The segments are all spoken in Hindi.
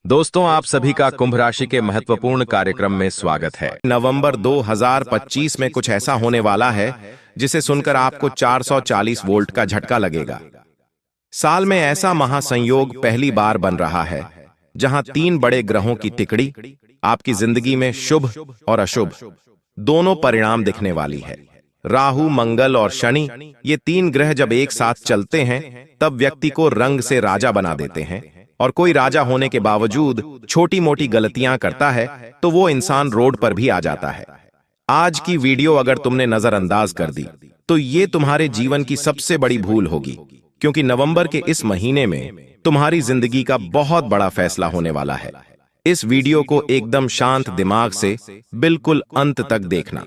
दोस्तों, आप सभी का कुंभ राशि के महत्वपूर्ण कार्यक्रम में स्वागत है। नवंबर 2025 में कुछ ऐसा होने वाला है जिसे सुनकर आपको 440 वोल्ट का झटका लगेगा। साल में ऐसा महासंयोग पहली बार बन रहा है जहां 3 बड़े ग्रहों की तिकड़ी आपकी जिंदगी में शुभ और अशुभ दोनों परिणाम दिखने वाली है। राहु, मंगल और शनि, ये 3 ग्रह जब एक साथ चलते हैं तब व्यक्ति को रंग से राजा बना देते हैं। और कोई राजा होने के बावजूद छोटी मोटी गलतियां करता है तो वो इंसान रोड पर भी आ जाता है। आज की वीडियो अगर तुमने नजरअंदाज कर दी तो ये तुम्हारे जीवन की सबसे बड़ी भूल होगी, क्योंकि नवंबर के इस महीने में तुम्हारी जिंदगी का बहुत बड़ा फैसला होने वाला है। इस वीडियो को एकदम शांत दिमाग से बिल्कुल अंत तक देखना,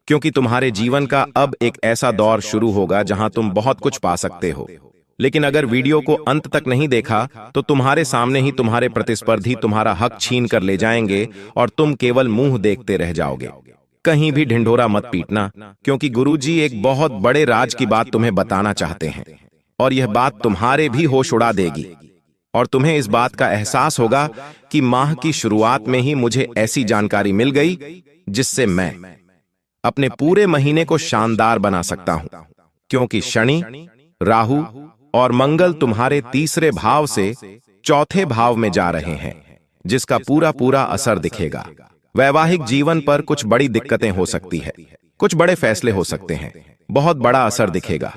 क्योंकि तुम्हारे जीवन का अब एक ऐसा दौर शुरू होगा जहां तुम बहुत कुछ पा सकते हो। लेकिन अगर वीडियो को अंत तक नहीं देखा तो तुम्हारे सामने ही तुम्हारे प्रतिस्पर्धी तुम्हारा हक छीन कर ले जाएंगे और तुम केवल मुंह देखते रह जाओगे। कहीं भी ढिंढोरा मत पीटना, क्योंकि गुरुजी एक बहुत बड़े राज की बात तुम्हें बताना चाहते हैं और यह बात तुम्हारे भी होश उड़ा देगी। और तुम्हें इस बात का एहसास होगा कि माह की शुरुआत में ही मुझे ऐसी जानकारी मिल गई जिससे मैं अपने पूरे महीने को शानदार बना सकता हूं, क्योंकि शनि, राहु और मंगल तुम्हारे तीसरे भाव से चौथे भाव में जा रहे हैं, जिसका पूरा पूरा असर दिखेगा। वैवाहिक जीवन पर कुछ बड़ी दिक्कतें हो सकती है, कुछ बड़े फैसले हो सकते हैं, बहुत बड़ा असर दिखेगा।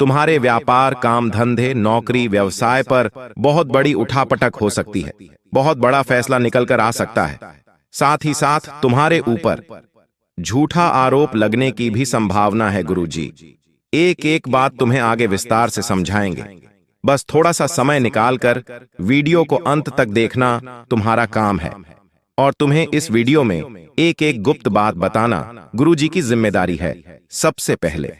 तुम्हारे व्यापार, काम धंधे, नौकरी, व्यवसाय पर बहुत बड़ी उठापटक हो सकती है, बहुत बड़ा फैसला निकल कर आ सकता है। साथ ही साथ तुम्हारे ऊपर झूठा आरोप लगने की भी संभावना है। गुरुजी एक एक बात तुम्हें आगे विस्तार से समझाएंगे। बस थोड़ा सा समय निकालकर वीडियो को अंत तक देखना तुम्हारा काम है, और तुम्हें इस वीडियो में एक एक गुप्त बात बताना गुरुजी की जिम्मेदारी है। सबसे पहले,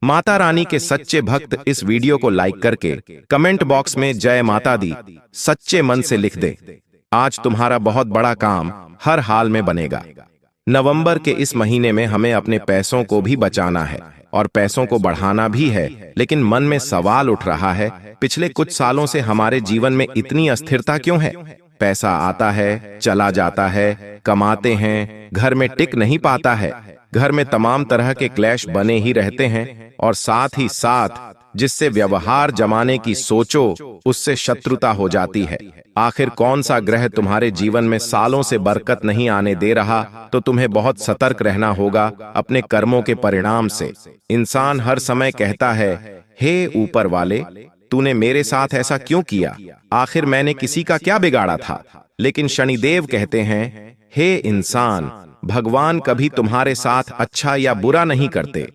माता रानी के सच्चे भक्त इस वीडियो को लाइक करके कमेंट बॉक्स में जय माता दी सच्चे मन से लिख दे। आज तुम्हारा बहुत बड़ा काम हर हाल में बनेगा। नवंबर के इस महीने में हमें अपने पैसों को भी बचाना है और पैसों को बढ़ाना भी है। लेकिन मन में सवाल उठ रहा है, पिछले कुछ सालों से हमारे जीवन में इतनी अस्थिरता क्यों है? पैसा आता है, चला जाता है, कमाते हैं, घर में टिक नहीं पाता है, घर में तमाम तरह के क्लैश बने ही रहते हैं, और साथ ही साथ जिससे व्यवहार जमाने की सोचो उससे शत्रुता हो जाती है। आखिर कौन सा ग्रह तुम्हारे जीवन में सालों से बरकत नहीं आने दे रहा? तो तुम्हें बहुत सतर्क रहना होगा अपने कर्मों के परिणाम से। इंसान हर समय कहता है, हे ऊपर वाले, तूने मेरे साथ ऐसा क्यों किया? आखिर मैंने किसी का क्या बिगाड़ा था? लेकिन शनिदेव कहते हैं, हे इंसान, भगवान कभी तुम्हारे साथ अच्छा या बुरा नहीं करते,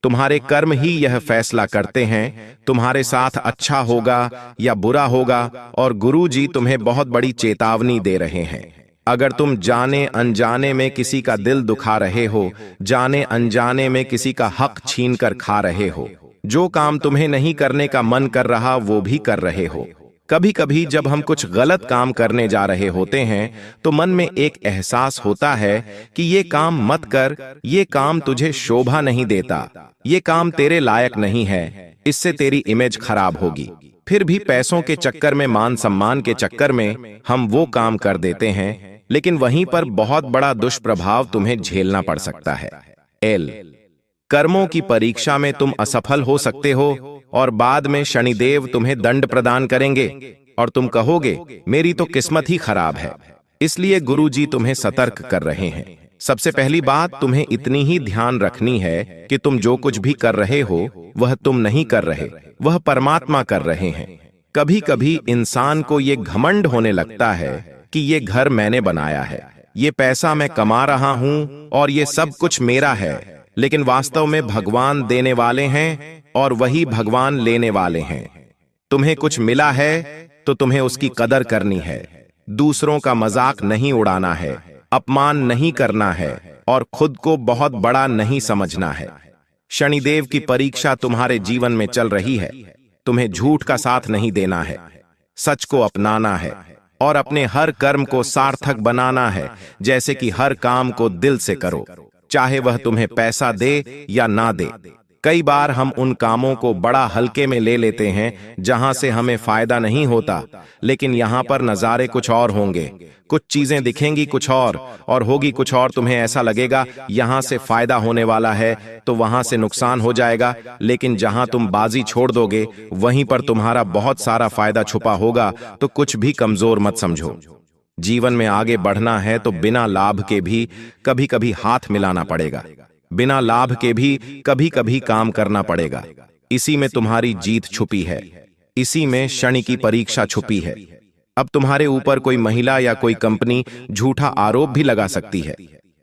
तुम्हारे कर्म ही यह फैसला करते हैं तुम्हारे साथ अच्छा होगा या बुरा होगा। और गुरुजी तुम्हें बहुत बड़ी चेतावनी दे रहे हैं। अगर तुम जाने अनजाने में किसी का दिल दुखा रहे हो, जाने अनजाने में किसी का हक छीन कर खा रहे हो, जो काम तुम्हें नहीं करने का मन कर रहा वो भी कर रहे हो। कभी कभी जब हम कुछ गलत काम करने जा रहे होते हैं तो मन में एक एहसास होता है कि ये काम मत कर, ये काम तुझे शोभा नहीं देता, ये काम तेरे लायक नहीं है, इससे तेरी इमेज खराब होगी। फिर भी पैसों के चक्कर में, मान सम्मान के चक्कर में हम वो काम कर देते हैं, लेकिन वहीं पर बहुत बड़ा दुष्प्रभाव तुम्हें झेलना पड़ सकता है। कर्मों की परीक्षा में तुम असफल हो सकते हो और बाद में शनिदेव तुम्हें दंड प्रदान करेंगे और तुम कहोगे, मेरी तो किस्मत ही खराब है। इसलिए गुरुजी तुम्हें सतर्क कर रहे हैं। सबसे पहली बात तुम्हें इतनी ही ध्यान रखनी है कि तुम जो कुछ भी कर रहे हो वह तुम नहीं कर रहे, वह परमात्मा कर रहे हैं। कभी कभी इंसान को ये घमंड होने लगता है कि ये घर मैंने बनाया है, ये पैसा मैं कमा रहा हूं और ये सब कुछ मेरा है। लेकिन वास्तव में भगवान देने वाले हैं और वही भगवान लेने वाले हैं। तुम्हें कुछ मिला है तो तुम्हें उसकी कदर करनी है, दूसरों का मजाक नहीं उड़ाना है, अपमान नहीं करना है और खुद को बहुत बड़ा नहीं समझना है। शनिदेव की परीक्षा तुम्हारे जीवन में चल रही है। तुम्हें झूठ का साथ नहीं देना है, सच को अपनाना है और अपने हर कर्म को सार्थक बनाना है। जैसे कि हर काम को दिल से करो, चाहे वह तुम्हें पैसा दे या ना दे। कई बार हम उन कामों को बड़ा हल्के में ले लेते हैं जहां से हमें फायदा नहीं होता, लेकिन यहां पर नज़ारे कुछ और होंगे। कुछ चीजें दिखेंगी कुछ और होगी कुछ और। तुम्हें ऐसा लगेगा यहां से फायदा होने वाला है तो वहां से नुकसान हो जाएगा, लेकिन जहां तुम बाजी छोड़ दोगे वहीं पर तुम्हारा बहुत सारा फायदा छुपा होगा। तो कुछ भी कमजोर मत समझो। जीवन में आगे बढ़ना है तो बिना लाभ के भी कभी कभी हाथ मिलाना पड़ेगा, बिना लाभ के भी कभी कभी काम करना पड़ेगा। इसी में तुम्हारी जीत छुपी है, इसी में शनि की परीक्षा छुपी है। अब तुम्हारे ऊपर कोई महिला या कोई कंपनी झूठा आरोप भी लगा सकती है।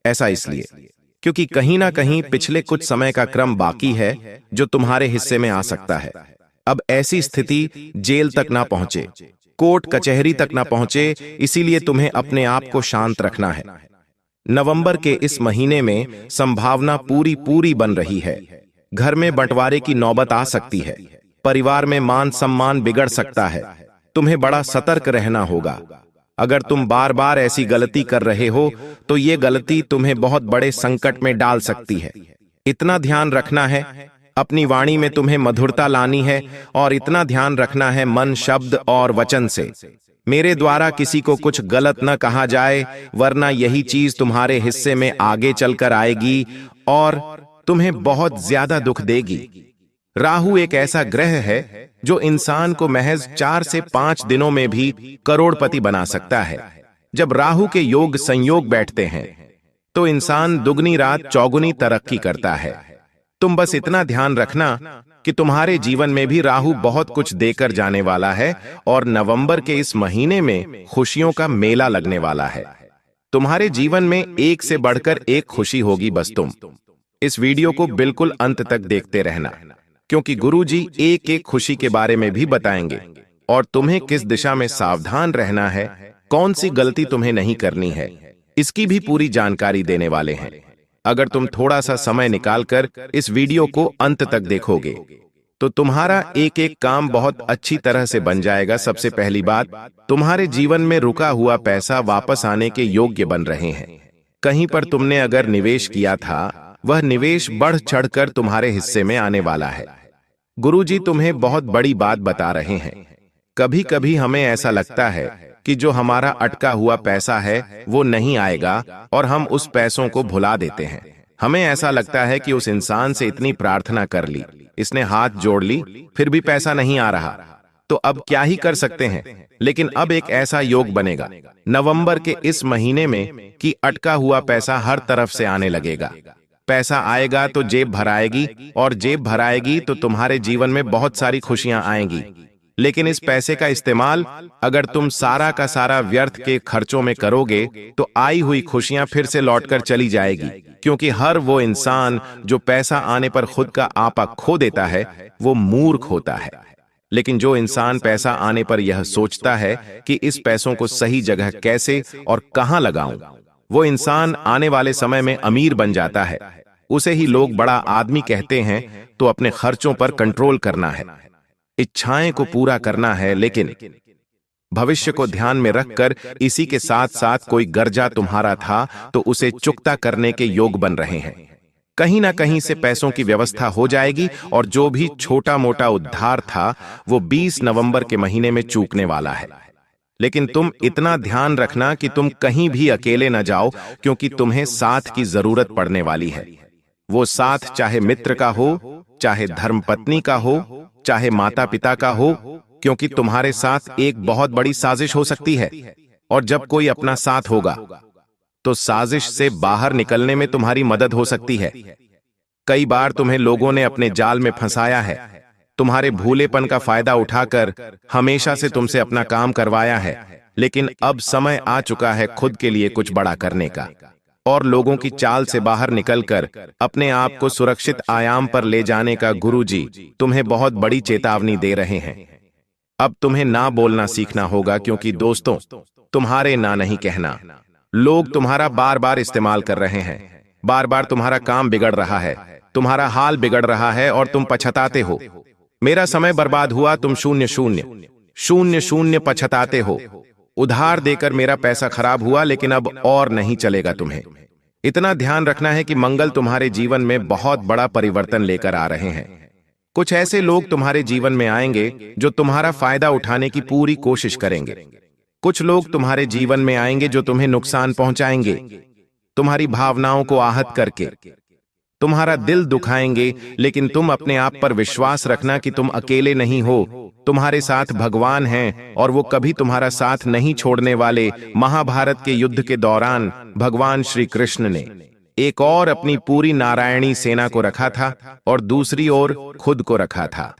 ऐसा इसलिए क्योंकि कहीं ना कहीं पिछले कुछ समय का क्रम बाकी है जो तुम्हारे हिस्से में आ सकता है। अब ऐसी स्थिति जेल तक ना पहुंचे, कोर्ट कचहरी तक ना पहुंचे, इसीलिए तुम्हें अपने आप को शांत रखना है। नवंबर के इस महीने में संभावना पूरी पूरी बन रही है। घर में बंटवारे की नौबत आ सकती है, परिवार में मान सम्मान बिगड़ सकता है। तुम्हें बड़ा सतर्क रहना होगा। अगर तुम बार बार ऐसी गलती कर रहे हो तो ये गलती तुम्हें बहुत बड़े संकट में डाल सकती है। इतना ध्यान रखना है, अपनी वाणी में तुम्हें मधुरता लानी है और इतना ध्यान रखना है मन, शब्द और वचन से मेरे द्वारा किसी को कुछ गलत न कहा जाए, वरना यही चीज तुम्हारे हिस्से में आगे चलकर आएगी और तुम्हें बहुत ज्यादा दुख देगी। राहु एक ऐसा ग्रह है जो इंसान को महज 4 से 5 दिनों में भी करोड़पति बना सकता है। जब राहु के योग संयोग बैठते हैं तो इंसान दुगनी रात चौगुनी तरक्की करता है। तुम बस इतना ध्यान रखना कि तुम्हारे जीवन में भी राहु बहुत कुछ देकर जाने वाला है और नवंबर के इस महीने में खुशियों का मेला लगने वाला है। तुम्हारे जीवन में एक से बढ़कर एक खुशी होगी। बस तुम इस वीडियो को बिल्कुल अंत तक देखते रहना, क्योंकि गुरुजी एक एक खुशी के बारे में भी बताएंगे और तुम्हें किस दिशा में सावधान रहना है, कौन सी गलती तुम्हें नहीं करनी है, इसकी भी पूरी जानकारी देने वाले हैं। अगर तुम थोड़ा सा समय निकालकर इस वीडियो को अंत तक देखोगे तो तुम्हारा एक एक काम बहुत अच्छी तरह से बन जाएगा। सबसे पहली बात, तुम्हारे जीवन में रुका हुआ पैसा वापस आने के योग्य बन रहे हैं। कहीं पर तुमने अगर निवेश किया था वह निवेश बढ़ चढ़कर तुम्हारे हिस्से में आने वाला है। गुरुजी तुम्हें बहुत बड़ी बात बता रहे हैं। कभी कभी हमें ऐसा लगता है कि जो हमारा अटका हुआ पैसा है वो नहीं आएगा और हम उस पैसों को भुला देते हैं। हमें ऐसा लगता है कि उस इंसान से इतनी प्रार्थना कर ली, इसने हाथ जोड़ ली, फिर भी पैसा नहीं आ रहा, तो अब क्या ही कर सकते हैं। लेकिन अब एक ऐसा योग बनेगा नवंबर के इस महीने में कि अटका हुआ पैसा हर तरफ से आने लगेगा। पैसा आएगा तो जेब भराएगी और जेब भराएगी तो तुम्हारे जीवन में बहुत सारी खुशियां आएंगी। लेकिन इस पैसे का इस्तेमाल अगर तुम सारा का सारा व्यर्थ के खर्चों में करोगे तो आई हुई खुशियां फिर से लौटकर चली जाएगी, क्योंकि हर वो इंसान जो पैसा आने पर खुद का आपा खो देता है वो मूर्ख होता है। लेकिन जो इंसान पैसा आने पर यह सोचता है कि इस पैसों को सही जगह कैसे और कहां लगाऊं, वो इंसान आने वाले समय में अमीर बन जाता है। उसे ही लोग बड़ा आदमी कहते हैं। तो अपने खर्चों पर कंट्रोल करना है, इच्छाएं को पूरा करना है, लेकिन भविष्य को ध्यान में रखकर इसी के साथ साथ कोई कर्जा तुम्हारा था तो उसे चुकता करने के योग बन रहे हैं। कहीं ना कहीं से पैसों की व्यवस्था हो जाएगी और जो भी छोटा मोटा उद्धार था वो 20 नवंबर के महीने में चूकने वाला है। लेकिन तुम इतना ध्यान रखना कि तुम कहीं भी अकेले न जाओ, क्योंकि तुम्हें साथ की जरूरत पड़ने वाली है। वो साथ चाहे मित्र का हो, चाहे धर्मपत्नी का हो, चाहे माता पिता का हो, क्योंकि तुम्हारे साथ एक बहुत बड़ी साजिश हो सकती है। और जब कोई अपना साथ होगा तो साजिश से बाहर निकलने में तुम्हारी मदद हो सकती है। कई बार तुम्हें लोगों ने अपने जाल में फंसाया है, तुम्हारे भूलेपन का फायदा उठाकर हमेशा से तुमसे अपना काम करवाया है। लेकिन अब समय आ चुका है खुद के लिए कुछ बड़ा करने का और लोगों की चाल से बाहर निकलकर अपने आप को सुरक्षित आयाम पर ले जाने का गुरुजी तुम्हें बहुत बड़ी चेतावनी दे रहे हैं। अब तुम्हें ना बोलना सीखना होगा, क्योंकि दोस्तों तुम्हारे ना नहीं कहना। लोग तुम्हारा बार बार इस्तेमाल कर रहे हैं, बार बार तुम्हारा काम बिगड़ रहा है, तुम्हारा हाल बिगड़ रहा है और तुम पछताते हो। मेरा समय बर्बाद हुआ, तुम 0-0-0-0 पछताते हो। उधार देकर मेरा पैसा खराब हुआ, लेकिन अब और नहीं चलेगा तुम्हें। इतना ध्यान रखना है कि मंगल तुम्हारे जीवन में बहुत बड़ा परिवर्तन लेकर आ रहे हैं। कुछ ऐसे लोग तुम्हारे जीवन में आएंगे जो तुम्हारा फायदा उठाने की पूरी कोशिश करेंगे। कुछ लोग तुम्हारे जीवन में आएंगे जो तुम्हें नुकसान पहुंचाएंगे, तुम्हारी भावनाओं को आहत करके तुम्हारा दिल दुखाएंगे। लेकिन तुम अपने आप पर विश्वास रखना कि तुम अकेले नहीं हो, तुम्हारे साथ भगवान हैं और वो कभी तुम्हारा साथ नहीं छोड़ने वाले। महाभारत के युद्ध के दौरान भगवान श्री कृष्ण ने एक और अपनी पूरी नारायणी सेना को रखा था और दूसरी ओर खुद को रखा था।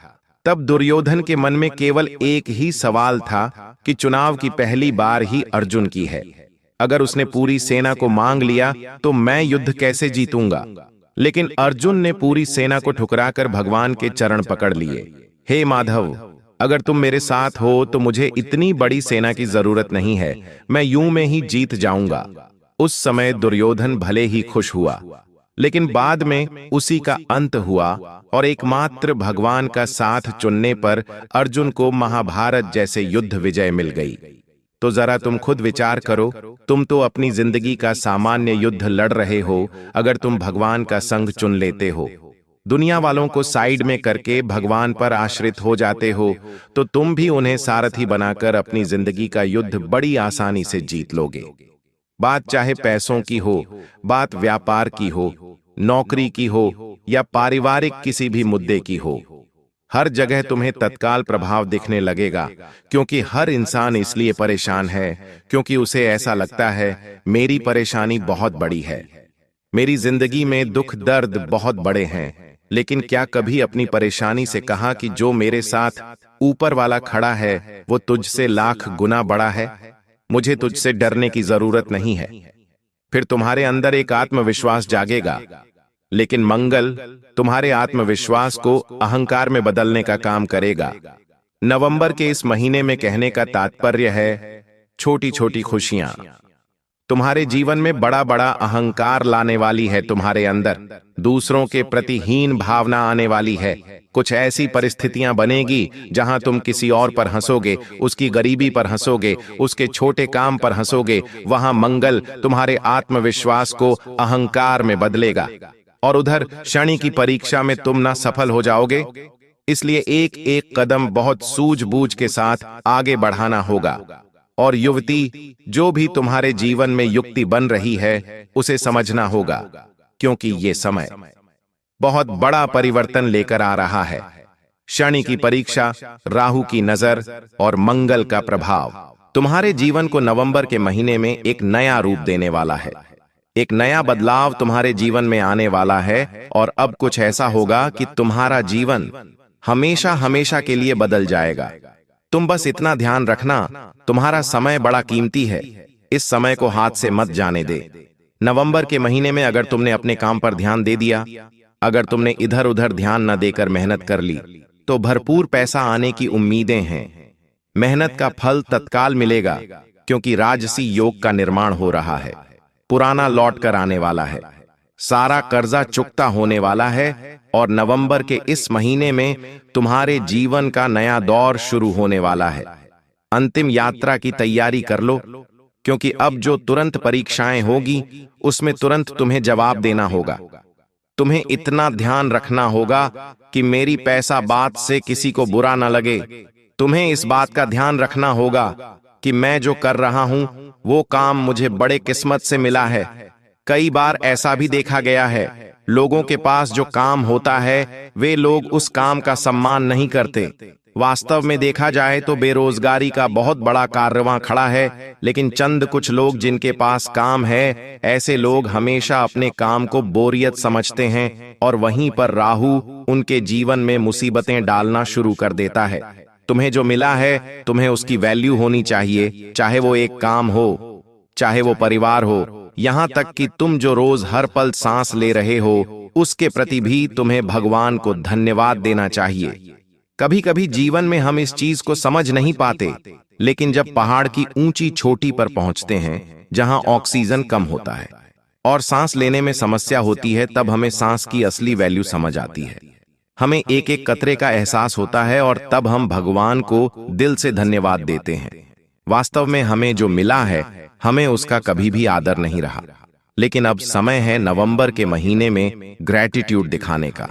तब दुर्योधन के मन में केवल एक ही सवाल था कि चुनाव की पहली बार ही अर्जुन की है। अगर उसने पूरी सेना को मांग लिया तो मैं युद्ध कैसे जीतूंगा। लेकिन अर्जुन ने पूरी सेना को ठुकराकर भगवान के चरण पकड़ लिए। हे माधव, अगर तुम मेरे साथ हो तो मुझे इतनी बड़ी सेना की जरूरत नहीं है, मैं यूं में ही जीत जाऊंगा। उस समय दुर्योधन भले ही खुश हुआ, लेकिन बाद में उसी का अंत हुआ और एकमात्र भगवान का साथ चुनने पर अर्जुन को महाभारत जैसे युद्ध विजय मिल गई। तो जरा तुम खुद विचार करो, तुम तो अपनी जिंदगी का सामान्य युद्ध लड़ रहे हो। अगर तुम भगवान का संग चुन लेते हो, दुनिया वालों को साइड में करके भगवान पर आश्रित हो जाते हो, तो तुम भी उन्हें सारथी बनाकर अपनी जिंदगी का युद्ध बड़ी आसानी से जीत लोगे। बात चाहे पैसों की हो, बात व्यापार की हो, नौकरी की हो या पारिवारिक किसी भी मुद्दे की हो, हर जगह तुम्हें तत्काल प्रभाव दिखने लगेगा। क्योंकि हर इंसान इसलिए परेशान है क्योंकि उसे ऐसा लगता है मेरी परेशानी बहुत बड़ी है, मेरी जिंदगी में दुख दर्द बहुत बड़े हैं। लेकिन क्या कभी अपनी परेशानी से कहा कि जो मेरे साथ ऊपर वाला खड़ा है वो तुझसे लाख गुना बड़ा है, मुझे तुझसे डरने की जरूरत नहीं है। फिर तुम्हारे अंदर एक आत्मविश्वास जागेगा। लेकिन मंगल तुम्हारे आत्मविश्वास को अहंकार में बदलने का काम करेगा। नवंबर के इस महीने में कहने का तात्पर्य है छोटी छोटी खुशियां तुम्हारे जीवन में बड़ा बड़ा अहंकार लाने वाली है। तुम्हारे अंदर दूसरों के प्रति हीन भावना आने वाली है। कुछ ऐसी परिस्थितियां बनेगी जहां तुम किसी और पर हंसोगे, उसकी गरीबी पर हंसोगे, उसके छोटे काम पर हंसोगे। वहां मंगल तुम्हारे आत्मविश्वास को अहंकार में बदलेगा और उधर शनि की परीक्षा में तुम ना सफल हो जाओगे। इसलिए एक एक कदम बहुत सूझबूझ के साथ आगे बढ़ाना होगा। और युवती, जो भी तुम्हारे जीवन में युक्ति बन रही है उसे समझना होगा, क्योंकि ये समय बहुत बड़ा परिवर्तन लेकर आ रहा है। शनि की परीक्षा, राहु की नजर और मंगल का प्रभाव तुम्हारे जीवन को नवंबर के महीने में एक नया रूप देने वाला है। एक नया बदलाव तुम्हारे जीवन में आने वाला है और अब कुछ ऐसा होगा कि तुम्हारा जीवन हमेशा हमेशा के लिए बदल जाएगा। तुम बस इतना ध्यान रखना, तुम्हारा समय बड़ा कीमती है, इस समय को हाथ से मत जाने दे। नवंबर के महीने में अगर तुमने अपने काम पर ध्यान दे दिया, अगर तुमने इधर उधर ध्यान न देकर मेहनत कर ली, तो भरपूर पैसा आने की उम्मीदें हैं। मेहनत का फल तत्काल मिलेगा, क्योंकि राजसी योग का निर्माण हो रहा है। पुराना लौट कर आने वाला है, सारा कर्जा चुकता होने वाला है और नवंबर के इस महीने में तुम्हारे जीवन का नया दौर शुरू होने वाला है। अंतिम यात्रा की तैयारी कर लो, क्योंकि अब जो तुरंत परीक्षाएं होगी उसमें तुरंत तुम्हें जवाब देना होगा। तुम्हें इतना ध्यान रखना होगा कि मेरी पैसा बात से किसी को बुरा न लगे। तुम्हें इस बात का ध्यान रखना होगा कि मैं जो कर रहा हूं वो काम मुझे बड़े किस्मत से मिला है। कई बार ऐसा भी देखा गया है, लोगों के पास जो काम होता है वे लोग उस काम का सम्मान नहीं करते। वास्तव में देखा जाए तो बेरोजगारी का बहुत बड़ा कारवां खड़ा है, लेकिन चंद कुछ लोग जिनके पास काम है, ऐसे लोग हमेशा अपने काम को बोरियत समझते हैं और वहीं पर राहु उनके जीवन में मुसीबतें डालना शुरू कर देता है। तुम्हें जो मिला है तुम्हें उसकी वैल्यू होनी चाहिए, चाहे वो एक काम हो, चाहे वो परिवार हो, यहां तक कि तुम जो रोज हर पल सांस ले रहे हो उसके प्रति भी तुम्हें भगवान को धन्यवाद देना चाहिए। कभी कभी जीवन में हम इस चीज को समझ नहीं पाते, लेकिन जब पहाड़ की ऊंची चोटी पर पहुंचते हैं जहां ऑक्सीजन कम होता है और सांस लेने में समस्या होती है, तब हमें सांस की असली वैल्यू समझ आती है। हमें एक एक कतरे का एहसास होता है और तब हम भगवान को दिल से धन्यवाद देते हैं। वास्तव में हमें जो मिला है हमें उसका कभी भी आदर नहीं रहा, लेकिन अब समय है नवंबर के महीने में ग्रैटिट्यूड दिखाने का,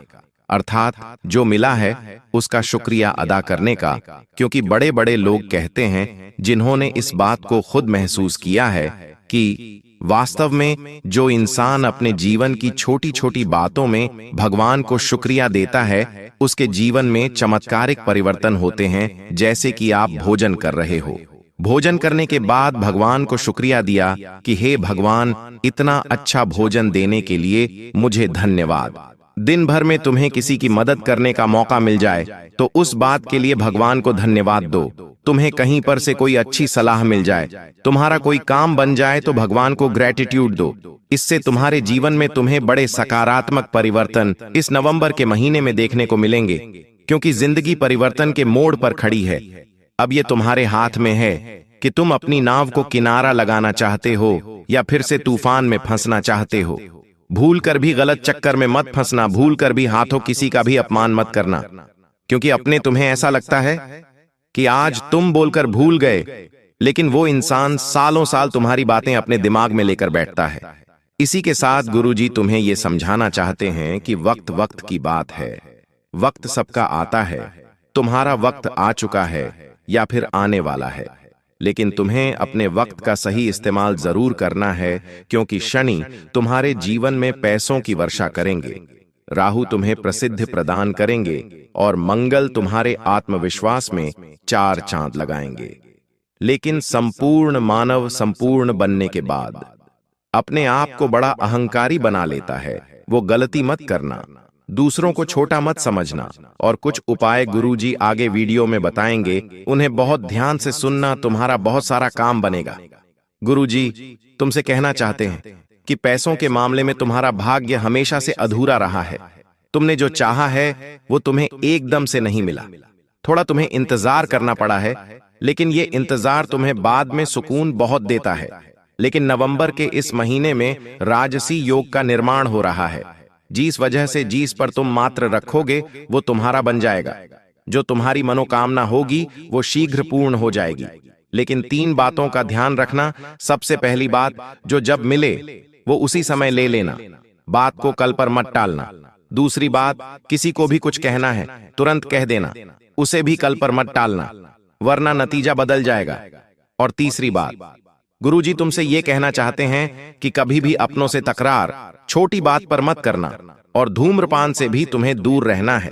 अर्थात जो मिला है उसका शुक्रिया अदा करने का। क्योंकि बड़े बड़े लोग कहते हैं, जिन्होंने इस बात को खुद महसूस किया है, कि वास्तव में जो इंसान अपने जीवन की छोटी छोटी बातों में भगवान को शुक्रिया देता है, उसके जीवन में चमत्कारिक परिवर्तन होते हैं। जैसे कि आप भोजन कर रहे हो, भोजन करने के बाद भगवान को शुक्रिया दिया कि हे भगवान, इतना अच्छा भोजन देने के लिए मुझे धन्यवाद। दिन भर में तुम्हें किसी की मदद करने का मौका मिल जाए तो उस बात के लिए भगवान को धन्यवाद दो। तुम्हें कहीं पर से कोई अच्छी सलाह मिल जाए, तुम्हारा कोई काम बन जाए तो भगवान को ग्रैटिट्यूड दो। इससे तुम्हारे जीवन में तुम्हें बड़े सकारात्मक परिवर्तन इस नवंबर के महीने में देखने को मिलेंगे, क्योंकि जिंदगी परिवर्तन के मोड़ पर खड़ी है। अब ये तुम्हारे हाथ में है कि तुम अपनी नाव को किनारा लगाना चाहते हो या फिर से तूफान में फंसना चाहते हो। भूल कर भी गलत चक्कर में मत फंसना, भूल कर भी हाथों किसी का भी अपमान मत करना, क्योंकि अपने तुम्हें ऐसा लगता है कि आज तुम बोलकर भूल गए, लेकिन वो इंसान सालों साल तुम्हारी बातें अपने दिमाग में लेकर बैठता है। इसी के साथ गुरुजी तुम्हें ये समझाना चाहते हैं कि वक्त वक्त की बात है, वक्त सबका आता है। तुम्हारा वक्त आ चुका है या फिर आने वाला है, लेकिन तुम्हें अपने वक्त का सही इस्तेमाल जरूर करना है, क्योंकि शनि तुम्हारे जीवन में पैसों की वर्षा करेंगे, राहु तुम्हें प्रसिद्धि प्रदान करेंगे और मंगल तुम्हारे आत्मविश्वास में चार चांद लगाएंगे। लेकिन संपूर्ण मानव संपूर्ण बनने के बाद अपने आप को बड़ा अहंकारी बना लेता है। वो गलती मत करना, दूसरों को छोटा मत समझना, और कुछ उपाय गुरुजी आगे वीडियो में बताएंगे, उन्हें बहुत ध्यान से सुनना, तुम्हारा बहुत सारा काम बनेगा। गुरुजी तुमसे कहना चाहते हैं कि पैसों के मामले में तुम्हारा भाग्य हमेशा से अधूरा रहा है। तुमने जो चाहा है वो तुम्हें एकदम से नहीं मिला, थोड़ा तुम्हें इंतजार करना पड़ा है, लेकिन ये इंतजार तुम्हें बाद में सुकून बहुत देता है। लेकिन नवंबर के इस महीने में राजसी योग का निर्माण हो रहा है, जिस वजह से जिस पर तुम मात्र रखोगे वो तुम्हारा बन जाएगा। जो तुम्हारी मनोकामना होगी वो शीघ्र पूर्ण हो जाएगी। लेकिन 3 बातों का ध्यान रखना। सबसे पहली बात, जो जब मिले वो उसी समय ले लेना, बात को कल पर मत टालना। दूसरी बात, किसी को भी कुछ कहना है तुरंत कह देना, उसे भी कल पर मत टालना, वरना नतीजा बदल जाएगा। और तीसरी बात, गुरुजी तुमसे ये कहना चाहते हैं कि कभी भी अपनों से तकरार, छोटी बात पर मत करना, और धूम्रपान से भी तुम्हें दूर रहना है,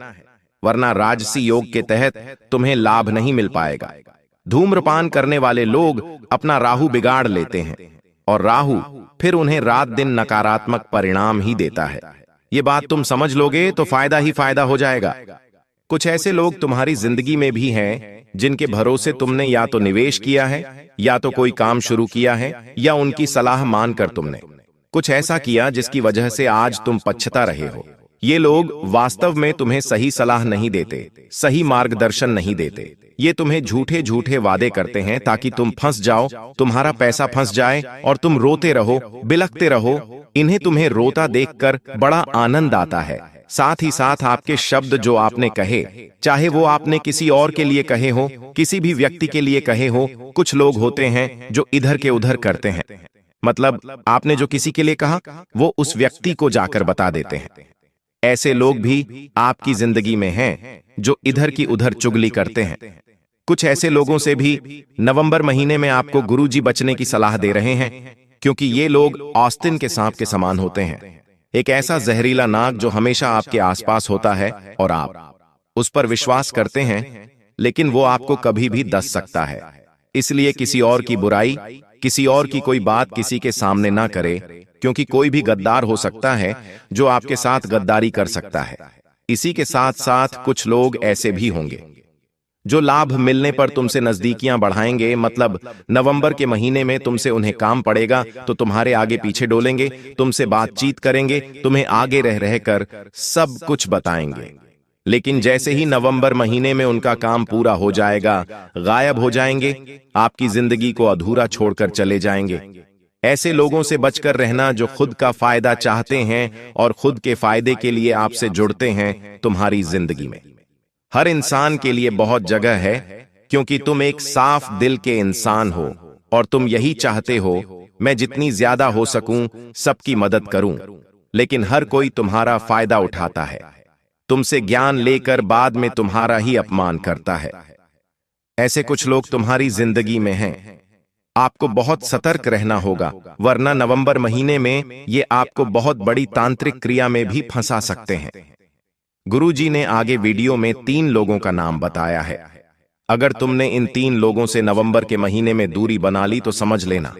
वरना राजसी योग के तहत तुम्हें लाभ नहीं मिल पाएगा। धूम्रपान करने वाले लोग अपना राहु बिगाड़ लेते हैं, और राहु फिर उन्हें रात दिन नकारात्मक परिणाम ही देता है। ये बात तुम समझ लोगे तो फायदा ही फायदा हो जाएगा। कुछ ऐसे लोग तुम्हारी जिंदगी में भी हैं जिनके भरोसे तुमने या तो निवेश किया है, या तो कोई काम शुरू किया है, या उनकी सलाह मानकर तुमने कुछ ऐसा किया जिसकी वजह से आज तुम पछता रहे हो। ये लोग वास्तव में तुम्हें सही सलाह नहीं देते, सही मार्गदर्शन नहीं देते। ये तुम्हें झूठे झूठे वादे करते हैं ताकि तुम फंस जाओ, तुम्हारा पैसा फंस जाए और तुम रोते रहो, बिलखते रहो। इन्हें तुम्हें रोता देखकर बड़ा आनंद आता है। साथ ही साथ आपके शब्द जो आपने कहे, चाहे वो आपने किसी और के लिए कहे हो, किसी भी व्यक्ति के लिए कहे हो, कुछ लोग होते हैं जो इधर के उधर करते हैं। मतलब आपने जो किसी के लिए कहा वो उस व्यक्ति को जाकर बता देते हैं। ऐसे लोग भी आपकी जिंदगी में हैं जो इधर की उधर चुगली करते हैं। कुछ ऐसे लोगों से भी नवंबर महीने में आपको गुरुजी बचने की सलाह दे रहे हैं, क्योंकि ये लोग ऑस्टिन के सांप के समान होते हैं। एक ऐसा जहरीला नाग जो हमेशा आपके आसपास होता है और आप उस पर विश्वास करते हैं, लेकिन वो आपको कभी भी डस सकता है। इसलिए किसी और की बुराई, किसी और की कोई बात किसी के सामने ना करे, क्योंकि कोई भी गद्दार हो सकता है जो आपके साथ गद्दारी कर सकता है। इसी के साथ साथ कुछ लोग ऐसे भी होंगे जो लाभ मिलने पर तुमसे नजदीकियां बढ़ाएंगे। मतलब नवंबर के महीने में तुमसे उन्हें काम पड़ेगा तो तुम्हारे आगे पीछे डोलेंगे, तुमसे बातचीत करेंगे, तुम्हें आगे रह रहकर सब कुछ बताएंगे। लेकिन जैसे ही नवंबर महीने में उनका काम पूरा हो जाएगा, गायब हो जाएंगे, आपकी जिंदगी को अधूरा छोड़कर चले जाएंगे। ऐसे लोगों से बचकर रहना जो खुद का फायदा चाहते हैं और खुद के फायदे के लिए आपसे जुड़ते हैं। तुम्हारी जिंदगी में हर इंसान के लिए बहुत जगह है, क्योंकि तुम एक साफ दिल के इंसान हो और तुम यही चाहते हो मैं जितनी ज्यादा हो सकूं सबकी मदद करूं, लेकिन हर कोई तुम्हारा फायदा उठाता है, तुमसे ज्ञान लेकर बाद में तुम्हारा ही अपमान करता है। ऐसे कुछ लोग तुम्हारी जिंदगी में हैं। आपको बहुत सतर्क रहना होगा, वरना नवंबर महीने में ये आपको बहुत बड़ी तांत्रिक क्रिया में भी फंसा सकते हैं। गुरुजी ने आगे वीडियो में 3 लोगों का नाम बताया है। अगर तुमने इन 3 लोगों से नवंबर के महीने में दूरी बना ली तो समझ लेना,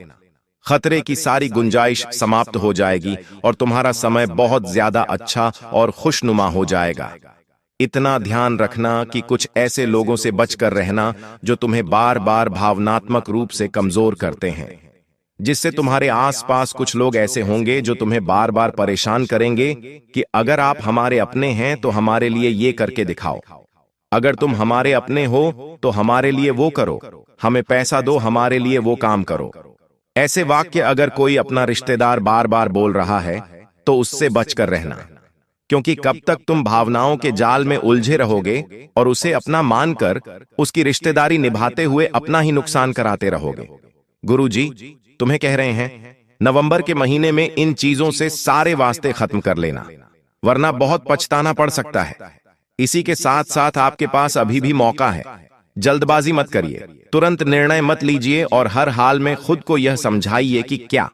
खतरे की सारी गुंजाइश समाप्त हो जाएगी और तुम्हारा समय बहुत ज्यादा अच्छा और खुशनुमा हो जाएगा। इतना ध्यान रखना कि कुछ ऐसे लोगों से बचकर रहना जो तुम्हें बार बार भावनात्मक रूप से कमजोर करते हैं, जिससे तुम्हारे आसपास कुछ लोग ऐसे होंगे जो तुम्हें बार बार परेशान करेंगे कि अगर आप हमारे अपने हैं तो हमारे लिए ये करके दिखाओ, अगर तुम हमारे अपने हो तो हमारे लिए वो करो, हमें पैसा दो, हमारे लिए वो काम करो। ऐसे वाक्य अगर कोई अपना रिश्तेदार बार बार बोल रहा है तो उससे बचकर रहना, क्योंकि कब तक तुम भावनाओं के जाल में उलझे रहोगे और उसे अपना मानकर उसकी रिश्तेदारी निभाते हुए अपना ही नुकसान कराते रहोगे। गुरुजी तुम्हें कह रहे हैं, नवंबर के महीने में इन चीजों से सारे वास्ते खत्म कर लेना, वरना बहुत पछताना पड़ सकता है। इसी के साथ साथ आपके पास अभी भी मौका है, जल्दबाजी मत करिए, तुरंत निर्णय मत लीजिए और हर हाल में खुद को यह समझाइए कि क्या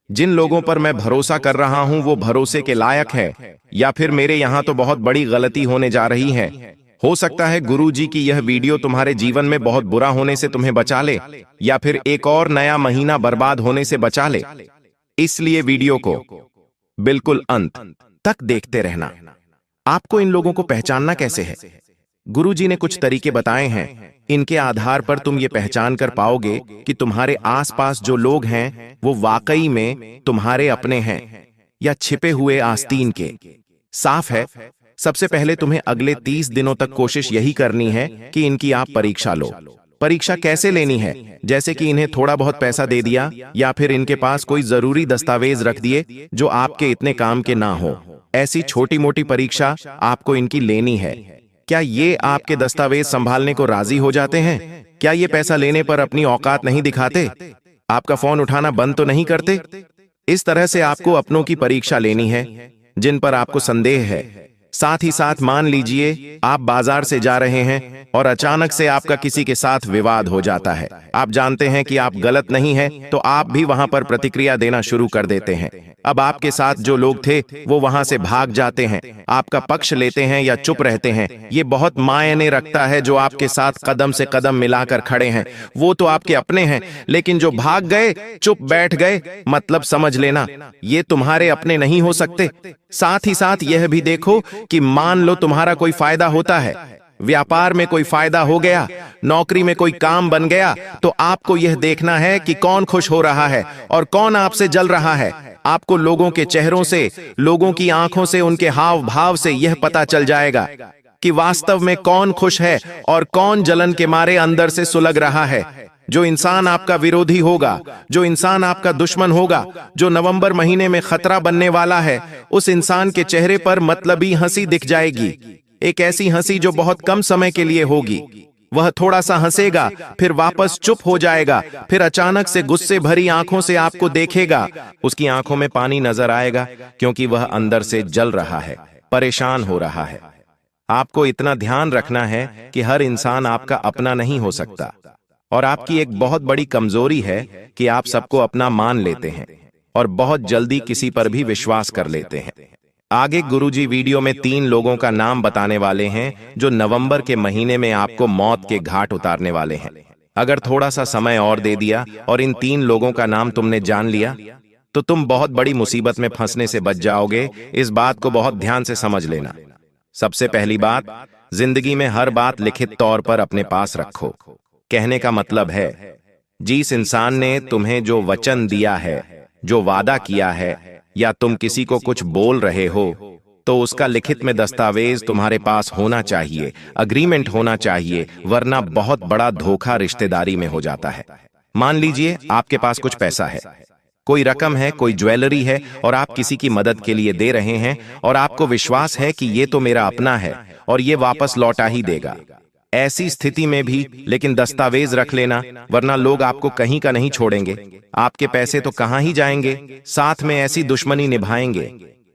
जिन लोगों पर मैं भरोसा कर रहा हूं वो भरोसे के लायक है, या फिर मेरे यहां तो बहुत बड़ी गलती होने जा रही है। हो सकता है गुरुजी की यह वीडियो तुम्हारे जीवन में बहुत बुरा होने से तुम्हें बचा ले, या फिर एक और नया महीना बर्बाद होने से बचा ले। इसलिए वीडियो को बिल्कुल अंत तक देखते रहना। आपको इन लोगों को पहचानना कैसे है? गुरुजी ने कुछ तरीके बताए हैं, इनके आधार पर तुम ये पहचान कर पाओगे कि तुम्हारे आसपास जो लोग हैं वो वाकई में तुम्हारे अपने हैं या छिपे हुए आस्तीन के। साफ है, सबसे पहले तुम्हें अगले 30 दिनों तक कोशिश यही करनी है कि इनकी आप परीक्षा लो। परीक्षा कैसे लेनी है? जैसे कि इन्हें थोड़ा बहुत पैसा दे दिया या फिर इनके पास कोई जरूरी दस्तावेज रख दिए जो आपके इतने काम के ना हो। ऐसी छोटी मोटी परीक्षा आपको इनकी लेनी है। क्या ये आपके दस्तावेज संभालने को राजी हो जाते हैं? क्या ये पैसा लेने पर अपनी औकात नहीं दिखाते? आपका फोन उठाना बंद तो नहीं करते? इस तरह से आपको अपनों की परीक्षा लेनी है जिन पर आपको संदेह है। साथ ही साथ मान लीजिए आप बाजार से जा रहे हैं और अचानक से आपका किसी के साथ विवाद हो जाता है। आप जानते हैं कि आप गलत नहीं हैं, तो आप भी वहां पर प्रतिक्रिया देना शुरू कर देते हैं। अब आपके साथ जो लोग थे वो वहां से भाग जाते हैं, आपका पक्ष लेते हैं या चुप रहते हैं। ये बहुत मायने रखता है। जो आपके साथ कदम से कदम मिलाकर खड़े हैं वो तो आपके अपने हैं, लेकिन जो भाग गए, चुप बैठ गए, मतलब समझ लेना ये तुम्हारे अपने नहीं हो सकते। साथ ही साथ यह भी देखो कि मान लो तुम्हारा कोई फायदा होता है, व्यापार में कोई फायदा हो गया, नौकरी में कोई काम बन गया, तो आपको यह देखना है कि कौन खुश हो रहा है और कौन आपसे जल रहा है। आपको लोगों के चेहरों से, लोगों की आंखों से, उनके हाव भाव से यह पता चल जाएगा कि वास्तव में कौन खुश है और कौन जलन के मारे अंदर से सुलग रहा है। जो इंसान आपका विरोधी होगा, जो इंसान आपका दुश्मन होगा, जो नवंबर महीने में खतरा बनने वाला है, उस इंसान के चेहरे पर मतलबी हंसी दिख जाएगी। एक ऐसी हंसी जो बहुत कम समय के लिए होगी। वह थोड़ा सा हंसेगा, फिर वापस चुप हो जाएगा, फिर अचानक से गुस्से भरी आंखों से आपको देखेगा। उसकी आंखों में पानी नजर आएगा क्योंकि वह अंदर से जल रहा है, परेशान हो रहा है। आपको इतना ध्यान रखना है कि हर इंसान आपका अपना नहीं हो सकता, और आपकी एक बहुत बड़ी कमजोरी है कि आप सबको अपना मान लेते हैं और बहुत जल्दी किसी पर भी विश्वास कर लेते हैं। आगे गुरुजी वीडियो में 3 लोगों का नाम बताने वाले हैं जो नवंबर के महीने में आपको मौत के घाट उतारने वाले हैं। अगर थोड़ा सा समय और दे दिया और इन 3 लोगों का नाम तुमने जान लिया तो तुम बहुत बड़ी मुसीबत में फंसने से बच जाओगे। इस बात को बहुत ध्यान से समझ लेना। सबसे पहली बात, जिंदगी में हर बात लिखित तौर पर अपने पास रखो। कहने का मतलब है, जिस इंसान ने तुम्हें जो वचन दिया है, जो वादा किया है, या तुम किसी को कुछ बोल रहे हो तो उसका लिखित में दस्तावेज तुम्हारे पास होना चाहिए, अग्रीमेंट होना चाहिए, वरना बहुत बड़ा धोखा रिश्तेदारी में हो जाता है। मान लीजिए आपके पास कुछ पैसा है, कोई रकम है, कोई ज्वेलरी है, और आप किसी की मदद के लिए दे रहे हैं और आपको विश्वास है कि ये तो मेरा अपना है और ये वापस लौटा ही देगा। ऐसी स्थिति में भी लेकिन दस्तावेज रख लेना, वरना लोग आपको कहीं का नहीं छोड़ेंगे। आपके पैसे तो कहां ही जाएंगे, साथ में ऐसी दुश्मनी निभाएंगे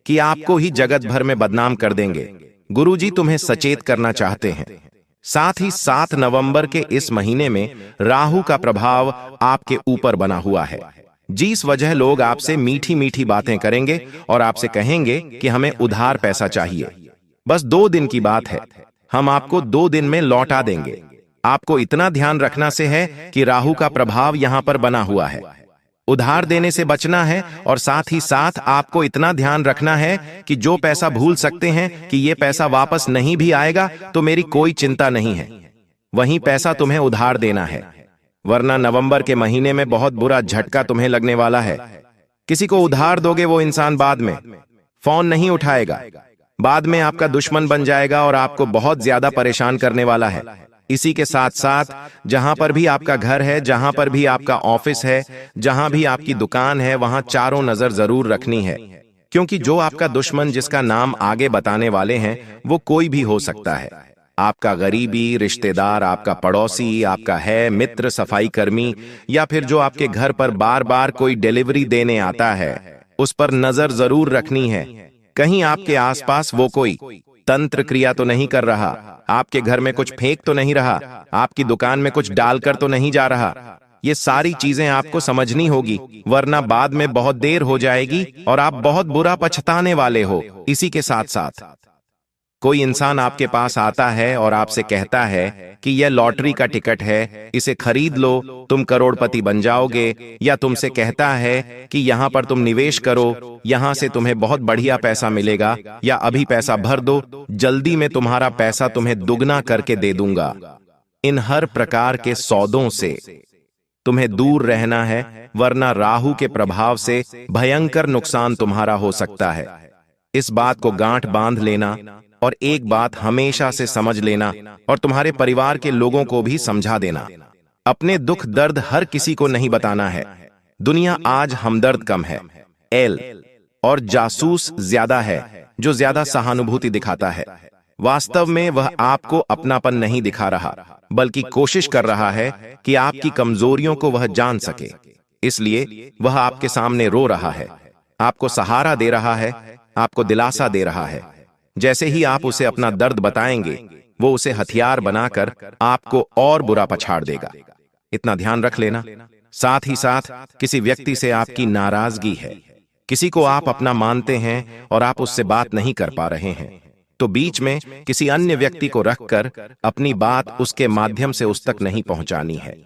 कि आपको ही जगत भर में बदनाम कर देंगे। गुरुजी तुम्हें सचेत करना चाहते हैं। साथ ही 7 नवंबर के इस महीने में राहु का प्रभाव आपके ऊपर बना हुआ है, जिस वजह लोग आपसे मीठी मीठी बातें करेंगे और आपसे कहेंगे कि हमें उधार पैसा चाहिए। बस 2 दिन की बात है, हम आपको 2 दिन में लौटा देंगे। आपको इतना ध्यान रखना से है कि राहु का प्रभाव यहां पर बना हुआ है। उधार देने से बचना है और साथ ही साथ आपको इतना ध्यान रखना है कि जो पैसा भूल सकते हैं कि ये पैसा वापस नहीं भी आएगा तो मेरी कोई चिंता नहीं है, वहीं पैसा तुम्हें उधार देना है, वरना नवंबर के महीने में बहुत बुरा झटका तुम्हें लगने वाला है। किसी को उधार दोगे वो इंसान बाद में फोन नहीं उठाएगा, बाद में आपका दुश्मन बन जाएगा और आपको बहुत ज्यादा परेशान करने वाला है। इसी के साथ साथ जहां पर भी आपका घर है, जहां पर भी आपका ऑफिस है, जहां भी आपकी दुकान है, वहां चारों नजर जरूर रखनी है, क्योंकि जो आपका दुश्मन जिसका नाम आगे बताने वाले हैं वो कोई भी हो सकता है। आपका गरीबी रिश्तेदार, आपका पड़ोसी, आपका है मित्र, सफाई कर्मी, या फिर जो आपके घर पर बार बार कोई डिलीवरी देने आता है, उस पर नजर जरूर रखनी है। कहीं आपके आसपास वो कोई तंत्र क्रिया तो नहीं कर रहा, आपके घर में कुछ फेंक तो नहीं रहा, आपकी दुकान में कुछ डालकर तो नहीं जा रहा। ये सारी चीजें आपको समझनी होगी, वरना बाद में बहुत देर हो जाएगी और आप बहुत बुरा पछताने वाले हो। इसी के साथ साथ कोई इंसान आपके पास आता है और आपसे कहता है कि यह लॉटरी का टिकट है, इसे खरीद लो, तुम करोड़पति बन जाओगे, या तुमसे कहता है कि यहां पर तुम निवेश करो, यहां से तुम्हें बहुत बढ़िया पैसा मिलेगा, या अभी पैसा भर दो, जल्दी में तुम्हारा पैसा तुम्हें दुगना करके दे दूंगा। इन हर प्रकार के सौदों से तुम्हें दूर रहना है, वरना राहु के प्रभाव से भयंकर नुकसान तुम्हारा हो सकता है। इस बात को गांठ बांध लेना और एक बात हमेशा से समझ लेना और तुम्हारे परिवार के लोगों को भी समझा देना। अपने दुख दर्द हर किसी को नहीं बताना है। दुनिया आज हमदर्द कम है, एल और जासूस ज्यादा है, जो ज्यादा सहानुभूति दिखाता है। वास्तव में वह आपको अपनापन नहीं दिखा रहा, बल्कि कोशिश कर रहा है कि आपकी कमजोरियों को वह जान सके। इसलिए वह आपके सामने रो रहा है, आपको सहारा दे रहा है, आपको दिलासा दे रहा है। जैसे ही आप उसे अपना दर्द बताएंगे, वो उसे हथियार बनाकर आपको और बुरा पछाड़ देगा। इतना ध्यान रख लेना। साथ ही साथ किसी व्यक्ति से आपकी नाराजगी है, किसी को आप अपना मानते हैं और आप उससे बात नहीं कर पा रहे हैं, तो बीच में किसी अन्य व्यक्ति को रखकर अपनी बात उसके माध्यम से उस तक नहीं पहुंचानी है।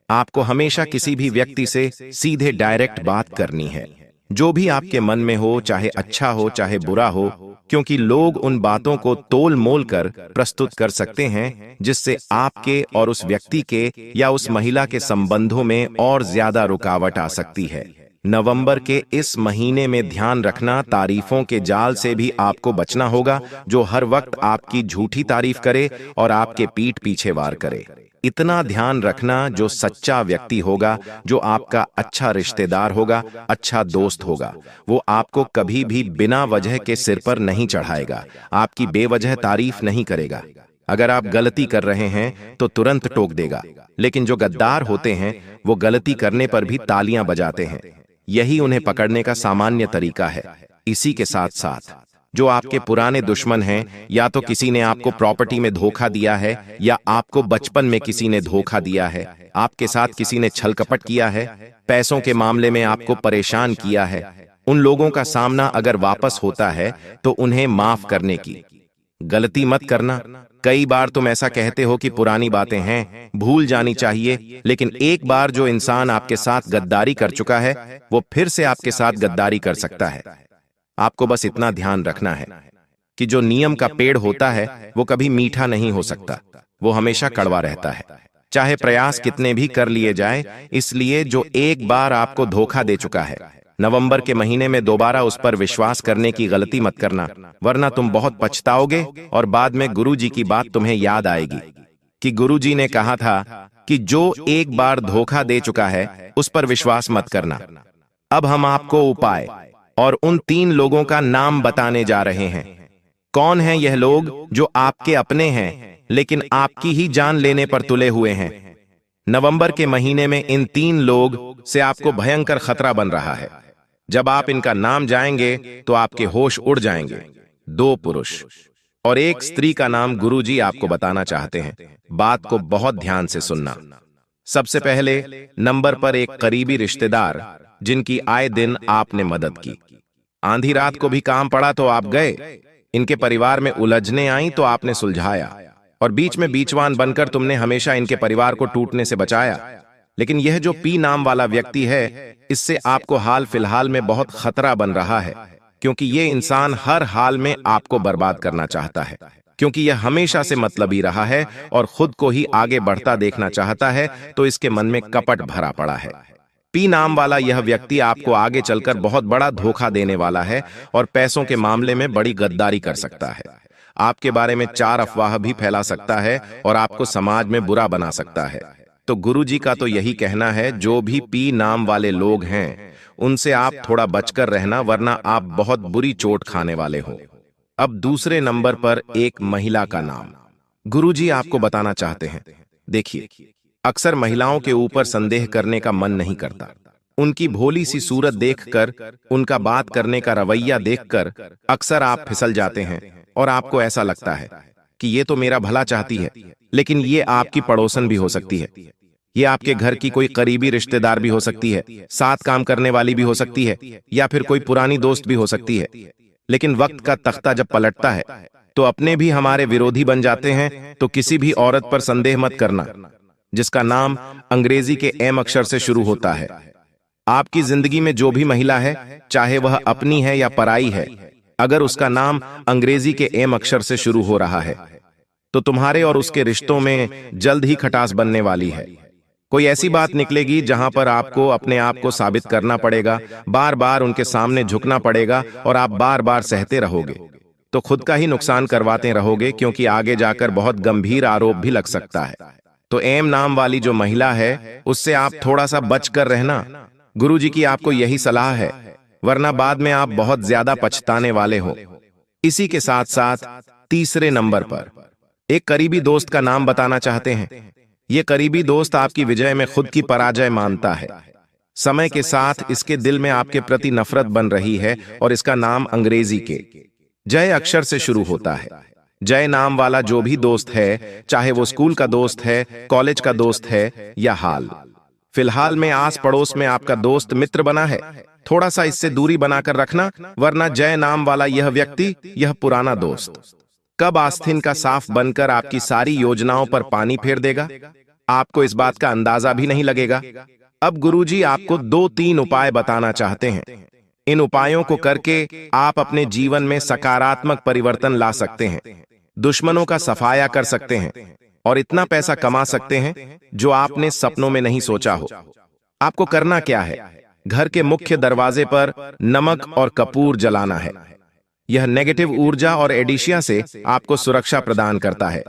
आपको हमेशा किसी भी व्यक्ति से सीधे डायरेक्ट बात करनी है, जो भी आपके मन में हो, चाहे अच्छा हो चाहे बुरा हो, क्योंकि लोग उन बातों को तोल मोल कर प्रस्तुत कर सकते हैं जिससे आपके और उस व्यक्ति के या उस महिला के संबंधों में और ज्यादा रुकावट आ सकती है। नवंबर के इस महीने में ध्यान रखना, तारीफों के जाल से भी आपको बचना होगा, जो हर वक्त आपकी झूठी तारीफ करे और आपके पीठ पीछे वार करे। इतना ध्यान रखना, जो सच्चा व्यक्ति होगा, जो आपका अच्छा रिश्तेदार होगा, अच्छा दोस्त होगा, वो आपको कभी भी बिना वजह के सिर पर नहीं चढ़ाएगा, आपकी बेवजह तारीफ नहीं करेगा। अगर आप गलती कर रहे हैं तो तुरंत टोक देगा, लेकिन जो गद्दार होते हैं वो गलती करने पर भी तालियां बजाते हैं। यही उन्हें पकड़ने का सामान्य तरीका है। इसी के साथ साथ जो आपके पुराने दुश्मन हैं, या तो किसी ने आपको प्रॉपर्टी में धोखा दिया है, या आपको बचपन में किसी ने धोखा दिया है, आपके साथ किसी ने छल कपट किया है, पैसों के मामले में आपको परेशान किया है, उन लोगों का सामना अगर वापस होता है तो उन्हें माफ करने की गलती मत करना। कई बार तुम ऐसा कहते हो कि पुरानी बातें हैं, भूल जानी चाहिए, लेकिन एक बार जो इंसान आपके साथ गद्दारी कर चुका है वो फिर से आपके साथ गद्दारी कर सकता है। आपको बस इतना ध्यान रखना है कि जो नियम का पेड़ होता है वो कभी मीठा नहीं हो सकता, वो हमेशा कड़वा रहता है, चाहे प्रयास कितने भी कर लिए जाए। इसलिए जो एक बार आपको धोखा दे चुका है, नवंबर के महीने में दोबारा उस पर विश्वास करने की गलती मत करना, वरना तुम बहुत पछताओगे और बाद में गुरुजी की बात तुम्हें याद आएगी कि गुरुजी ने कहा था कि जो एक बार धोखा दे चुका है उस पर विश्वास मत करना। अब हम आपको उपाय और उन 3 लोगों का नाम बताने जा रहे हैं। कौन हैं यह लोग जो आपके अपने हैं लेकिन आपकी ही जान लेने पर तुले हुए हैं? नवंबर के महीने में इन 3 लोग से आपको भयंकर खतरा बन रहा है। जब आप इनका नाम जाएंगे तो आपके होश उड़ जाएंगे। 2 पुरुष और 1 स्त्री का नाम गुरुजी आपको बताना चाहते हैं। बात को बहुत ध्यान से सुनना। सबसे पहले नंबर पर एक करीबी रिश्तेदार जिनकी आए दिन आपने मदद की। आंधी रात को भी काम पड़ा तो आप गए। इनके परिवार में उलझने आई तो आपने सुलझाया और बीच में बीचवान बनकर तुमने हमेशा इनके परिवार को टूटने से बचाया। लेकिन यह जो पी नाम वाला व्यक्ति है, इससे आपको हाल फिलहाल में बहुत खतरा बन रहा है, क्योंकि यह इंसान हर हाल में आपको बर्बाद करना चाहता है, क्योंकि यह हमेशा से मतलबी रहा है और खुद को ही आगे बढ़ता देखना चाहता है, तो इसके मन में कपट भरा पड़ा है। पी नाम वाला यह व्यक्ति आपको आगे चलकर बहुत बड़ा धोखा देने वाला है और पैसों के मामले में बड़ी गद्दारी कर सकता है। आपके बारे में 4 अफवाह भी फैला सकता है और आपको समाज में बुरा बना सकता है। तो गुरुजी का तो यही कहना है, जो भी पी नाम वाले लोग हैं उनसे आप थोड़ा बचकर रहना, वरना आप बहुत बुरी चोट खाने वाले हो। अब दूसरे नंबर पर एक महिला का नाम गुरुजी आपको बताना चाहते हैं। देखिए, अक्सर महिलाओं के ऊपर संदेह करने का मन नहीं करता। उनकी भोली सी सूरत देखकर, उनका बात करने का रवैया देखकर अक्सर आप फिसल जाते हैं और आपको ऐसा लगता है कि ये तो मेरा भला चाहती है, लेकिन ये आपकी पड़ोसन भी हो सकती है। ये आपके घर की कोई करीबी रिश्तेदार भी हो सकती है, साथ काम करने वाली भी हो सकती है, या फिर कोई पुरानी दोस्त भी हो सकती है। लेकिन वक्त का तख्ता जब पलटता है तो अपने भी हमारे विरोधी बन जाते हैं। तो किसी भी औरत पर संदेह मत करना जिसका नाम अंग्रेजी के एम अक्षर से शुरू होता है। आपकी जिंदगी में जो भी महिला है, चाहे वह अपनी है या पराई है, अगर उसका नाम अंग्रेजी के एम अक्षर से शुरू हो रहा है तो तुम्हारे और उसके रिश्तों में जल्द ही खटास बनने वाली है। कोई ऐसी बात निकलेगी जहां पर आपको अपने आप को साबित करना पड़ेगा, बार बार उनके सामने झुकना पड़ेगा और आप बार बार सहते रहोगे तो खुद का ही नुकसान करवाते रहोगे, क्योंकि आगे जाकर बहुत गंभीर आरोप भी लग सकता है। तो एम नाम वाली जो महिला है, उससे आप थोड़ा सा बच कर रहना। गुरुजी की आपको यही सलाह है, वरना बाद में आप बहुत ज्यादा पछताने वाले हो। इसी के साथ साथ तीसरे नंबर पर एक करीबी दोस्त का नाम बताना चाहते हैं। ये करीबी दोस्त आपकी विजय में खुद की पराजय मानता है। समय के साथ इसके दिल में आपके प्रति नफरत बन रही है और इसका नाम अंग्रेजी के जय अक्षर से शुरू होता है। जय नाम वाला जो भी दोस्त है, चाहे वो स्कूल का दोस्त है, कॉलेज का दोस्त है या हाल फिलहाल में आस पड़ोस में आपका दोस्त मित्र बना है, थोड़ा सा इससे दूरी बनाकर रखना, वरना जय नाम वाला यह व्यक्ति, यह पुराना दोस्त कब आस्तीन का साफ बनकर आपकी सारी योजनाओं पर पानी फेर देगा, आपको इस बात का अंदाजा भी नहीं लगेगा। अब गुरुजी आपको 2-3 उपाय बताना चाहते हैं। इन उपायों को करके आप अपने जीवन में सकारात्मक परिवर्तन ला सकते हैं, दुश्मनों का सफाया कर सकते हैं और इतना पैसा कमा सकते हैं जो आपने सपनों में नहीं सोचा हो। आपको करना क्या है? घर के मुख्य दरवाजे पर नमक और कपूर जलाना है। यह नेगेटिव ऊर्जा और एडिशिया से आपको सुरक्षा प्रदान करता है।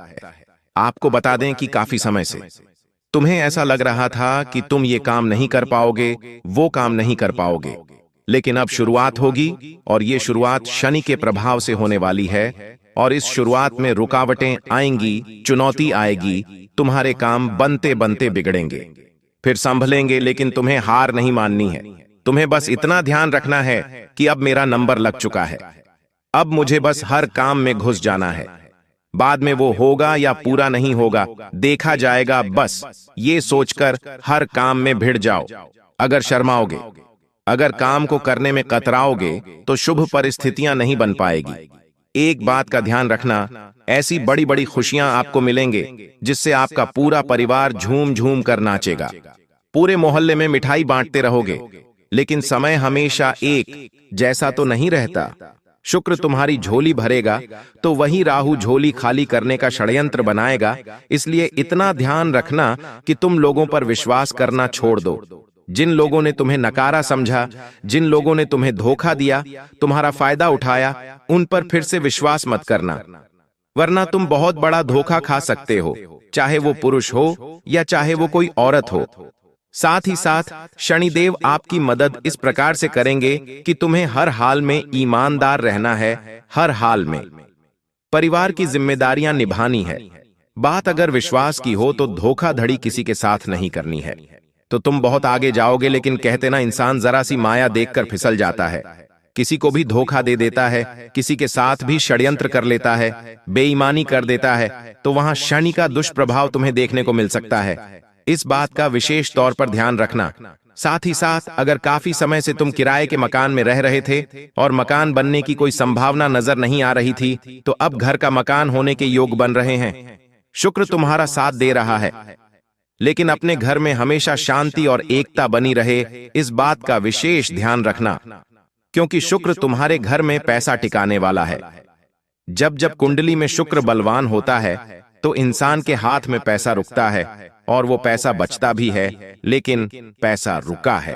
आपको बता दें कि काफी समय से तुम्हें ऐसा लग रहा था कि तुम ये काम नहीं कर पाओगे, वो काम नहीं कर पाओगे, लेकिन अब शुरुआत होगी और ये शुरुआत शनि के प्रभाव से होने वाली है और इस शुरुआत में रुकावटें आएंगी, चुनौती आएगी, तुम्हारे काम बनते बनते बिगड़ेंगे, फिर संभलेंगे, लेकिन तुम्हें हार नहीं माननी है। तुम्हें बस इतना ध्यान रखना है कि अब मेरा नंबर लग चुका है, अब मुझे बस हर काम में घुस जाना है, बाद में वो होगा या पूरा नहीं होगा देखा जाएगा, बस ये सोचकर हर काम में भिड़ जाओ। अगर शर्माओगे, अगर काम को करने में कतराओगे तो शुभ परिस्थितियां नहीं बन पाएगी। एक बात का ध्यान रखना, ऐसी बड़ी बड़ी खुशियां आपको मिलेंगे जिससे आपका पूरा परिवार झूम झूम कर नाचेगा। पूरे मोहल्ले में मिठाई बांटते रहोगे, लेकिन समय हमेशा एक जैसा तो नहीं रहता। शुक्र तुम्हारी झोली भरेगा तो वही राहु झोली खाली करने का षड्यंत्र बनाएगा। इसलिए इतना ध्यान रखना कि तुम लोगों पर विश्वास करना छोड़ दो। जिन लोगों ने तुम्हें नकारा समझा, जिन लोगों ने तुम्हें धोखा दिया, तुम्हारा फायदा उठाया, उन पर फिर से विश्वास मत करना, वरना तुम बहुत बड़ा धोखा खा सकते हो, चाहे वो पुरुष हो या चाहे वो कोई औरत हो। साथ ही साथ शनिदेव आपकी मदद इस प्रकार से करेंगे कि तुम्हें हर हाल में ईमानदार रहना है, हर हाल में। परिवार की जिम्मेदारियां निभानी है। बात अगर विश्वास की हो तो धोखाधड़ी किसी के साथ नहीं करनी है, तो तुम बहुत आगे जाओगे। लेकिन कहते ना, इंसान जरा सी माया देखकर फिसल जाता है, किसी को भी धोखा दे देता है, किसी के साथ भी षड्यंत्र कर लेता है, बेईमानी कर देता है, तो वहां शनि का दुष्प्रभाव तुम्हें देखने को मिल सकता है। इस बात का विशेष तौर पर ध्यान रखना। साथ ही साथ अगर काफी समय से तुम किराए के मकान में रह रहे थे और मकान बनने की कोई संभावना नजर नहीं आ रही थी, तो अब घर का मकान होने के योग बन रहे हैं। शुक्र तुम्हारा साथ दे रहा है, लेकिन अपने घर में हमेशा शांति और एकता बनी रहे, इस बात का विशेष ध्यान रखना, क्योंकि शुक्र तुम्हारे घर में पैसा टिकाने वाला है। जब जब कुंडली में शुक्र बलवान होता है तो इंसान के हाथ में पैसा रुकता है, और वो पैसा बचता भी है, लेकिन पैसा रुका है।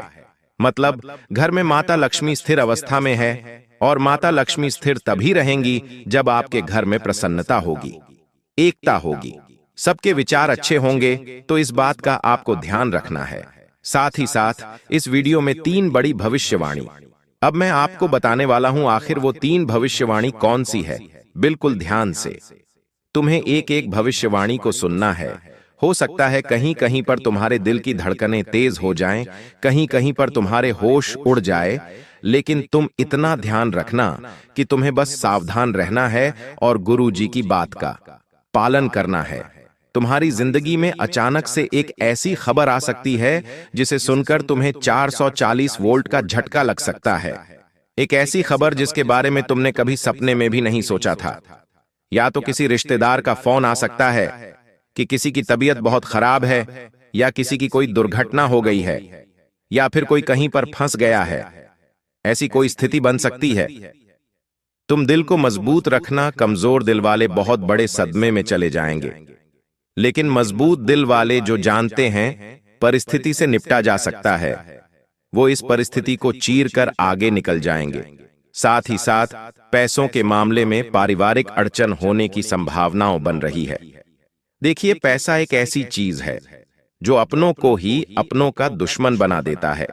मतलब घर में माता लक्ष्मी स्थिर अवस्था में है, और माता लक्ष्मी स्थिर तभी रहेंगी जब आपके घर में प्रसन्नता होगी, एकता होगी, सबके विचार अच्छे होंगे। तो इस बात का आपको ध्यान रखना है। साथ ही साथ इस वीडियो में 3 बड़ी भविष्यवाणी अब मैं आपको बताने वाला हूं। आखिर वो 3 भविष्यवाणी कौन सी है, बिल्कुल ध्यान से तुम्हें एक एक भविष्यवाणी को सुनना है। हो सकता है कहीं कहीं पर तुम्हारे दिल की धड़कनें तेज हो जाएं, कहीं कहीं पर तुम्हारे होश उड़ जाए, लेकिन तुम इतना ध्यान रखना कि तुम्हें बस सावधान रहना है और गुरु जी की बात का पालन करना है। तुम्हारी जिंदगी में अचानक से एक ऐसी खबर आ सकती है जिसे सुनकर तुम्हें 440 वोल्ट का झटका लग सकता है। एक ऐसी खबर जिसके बारे में तुमने कभी सपने में भी नहीं सोचा था। या तो किसी रिश्तेदार का फोन आ सकता है कि किसी की तबीयत बहुत खराब है, या किसी की कोई दुर्घटना हो गई है, या फिर कोई कहीं पर फंस गया है। ऐसी कोई स्थिति बन सकती है। तुम दिल को मजबूत रखना। कमजोर दिल वाले बहुत बड़े सदमे में चले जाएंगे, लेकिन मजबूत दिल वाले जो जानते हैं परिस्थिति से निपटा जा सकता है, वो इस परिस्थिति को चीर कर आगे निकल जाएंगे। साथ ही साथ पैसों के मामले में पारिवारिक अड़चन होने की संभावनाओं बन रही है। देखिए, पैसा एक ऐसी चीज है जो अपनों को ही अपनों का दुश्मन बना देता है।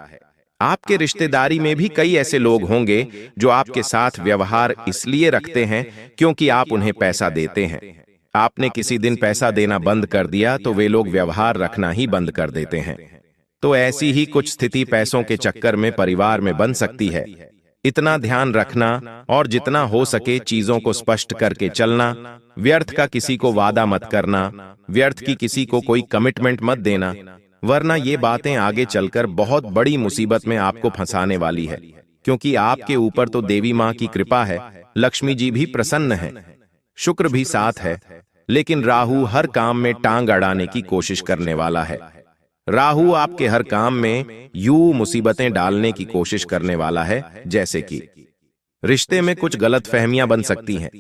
आपके रिश्तेदारी में भी कई ऐसे लोग होंगे जो आपके साथ व्यवहार इसलिए रखते हैं क्योंकि आप उन्हें पैसा देते हैं। आपने किसी दिन पैसा देना बंद कर दिया तो वे लोग व्यवहार रखना ही बंद कर देते हैं। तो ऐसी ही कुछ स्थिति पैसों के चक्कर में परिवार में बन सकती है। इतना ध्यान रखना, और जितना हो सके चीजों को स्पष्ट करके चलना। व्यर्थ का किसी को वादा मत करना, व्यर्थ की किसी को कोई कमिटमेंट मत देना, वरना ये बातें आगे चलकर बहुत बड़ी मुसीबत में आपको फंसाने वाली है। क्योंकि आपके ऊपर तो देवी माँ की कृपा है, लक्ष्मी जी भी प्रसन्न है, शुक्र भी साथ है, लेकिन राहु हर काम में टांग अड़ाने की कोशिश करने वाला है। राहु आपके हर काम में यूं मुसीबतें डालने की कोशिश करने वाला है, जैसे कि रिश्ते में कुछ गलतफहमियां बन सकती हैं।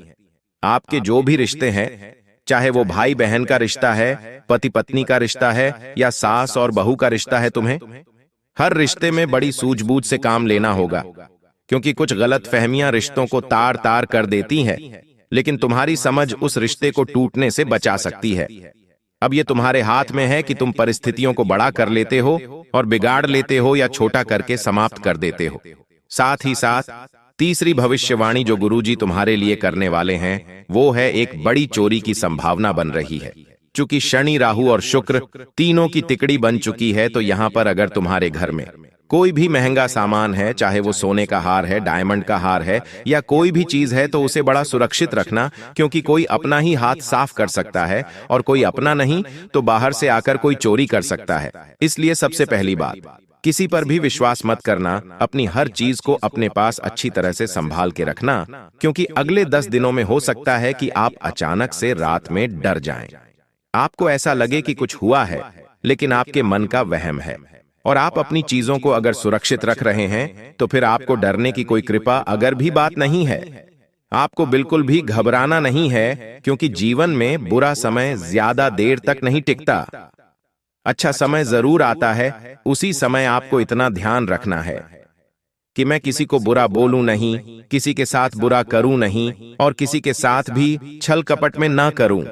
आपके जो भी रिश्ते हैं, चाहे वो भाई बहन का रिश्ता है, पति पत्नी का रिश्ता है, या सास और बहू का रिश्ता है, तुम्हें हर रिश्ते में बड़ी सूझबूझ से काम लेना होगा, क्योंकि कुछ गलतफहमियां रिश्तों को तार तार कर देती हैं, लेकिन तुम्हारी समझ उस रिश्ते को टूटने से बचा सकती है। अब ये तुम्हारे हाथ में है कि तुम परिस्थितियों को बड़ा कर लेते हो और बिगाड़ लेते हो, या छोटा करके समाप्त कर देते हो। साथ ही साथ तीसरी भविष्यवाणी जो गुरुजी तुम्हारे लिए करने वाले हैं, वो है एक बड़ी चोरी की संभावना बन रही है। चूंकि शनि, राहु और शुक्र तीनों की तिकड़ी बन चुकी है, तो यहां पर अगर तुम्हारे घर में कोई भी महंगा सामान है, चाहे वो सोने का हार है, डायमंड का हार है, या कोई भी चीज है, तो उसे बड़ा सुरक्षित रखना, क्योंकि कोई अपना ही हाथ साफ कर सकता है, और कोई अपना नहीं तो बाहर से आकर कोई चोरी कर सकता है। इसलिए सबसे पहली बात, किसी पर भी विश्वास मत करना। अपनी हर चीज को अपने पास अच्छी तरह से संभाल के रखना, क्योंकि अगले 10 दिनों में हो सकता है कि आप अचानक से रात में डर जाएं। आपको ऐसा लगे कि कुछ हुआ है, लेकिन आपके मन का वहम है, और आप अपनी चीजों को अगर सुरक्षित रख रहे हैं, तो फिर आपको डरने की कोई कृपा अगर भी बात नहीं है। आपको बिल्कुल भी घबराना नहीं है, क्योंकि जीवन में बुरा समय ज्यादा देर तक नहीं टिकता। अच्छा समय जरूर आता है। उसी समय आपको इतना ध्यान रखना है कि मैं किसी को बुरा बोलूं नहीं, किसी के साथ बुरा करूं नहीं, और किसी के साथ भी छल कपट में ना करूं।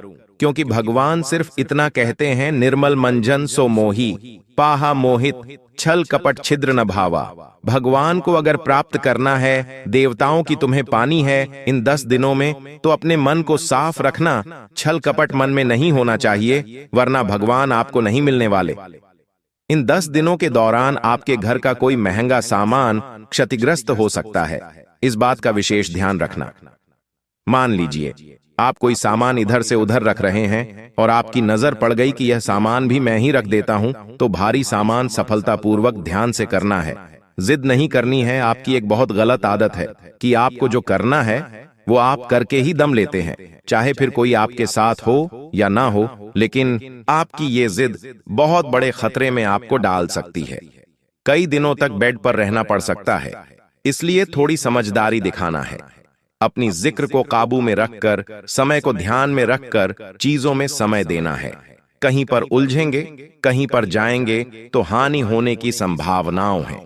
क्योंकि भगवान सिर्फ इतना कहते हैं, निर्मल मंजन सो मोही, पाहा मोहित, छल कपट छिद्र न भावा। भगवान को अगर प्राप्त करना है, देवताओं की तुम्हें पानी है इन 10 दिनों में, तो अपने मन को साफ रखना, छल कपट मन में नहीं होना चाहिए, वरना भगवान आपको नहीं मिलने वाले। इन 10 दिनों के दौरान आपके घर का कोई महंगा सामान क्षतिग्रस्त हो सकता है, इस बात का विशेष ध्यान रखना। मान लीजिए आप कोई सामान इधर से उधर रख रहे हैं और आपकी नजर पड़ गई कि यह सामान भी मैं ही रख देता हूं, तो भारी सामान सफलतापूर्वक ध्यान से करना है, जिद नहीं करनी है। आपकी एक बहुत गलत आदत है कि आपको जो करना है वो आप करके ही दम लेते हैं, चाहे फिर कोई आपके साथ हो या ना हो, लेकिन आपकी ये जिद बहुत बड़े खतरे में आपको डाल सकती है। कई दिनों तक बेड पर रहना पड़ सकता है, इसलिए थोड़ी समझदारी दिखाना है। अपनी जिक्र को काबू में रखकर, समय को ध्यान में रखकर चीजों में समय देना है। कहीं पर उलझेंगे, कहीं पर जाएंगे तो हानि होने की संभावनाओं है।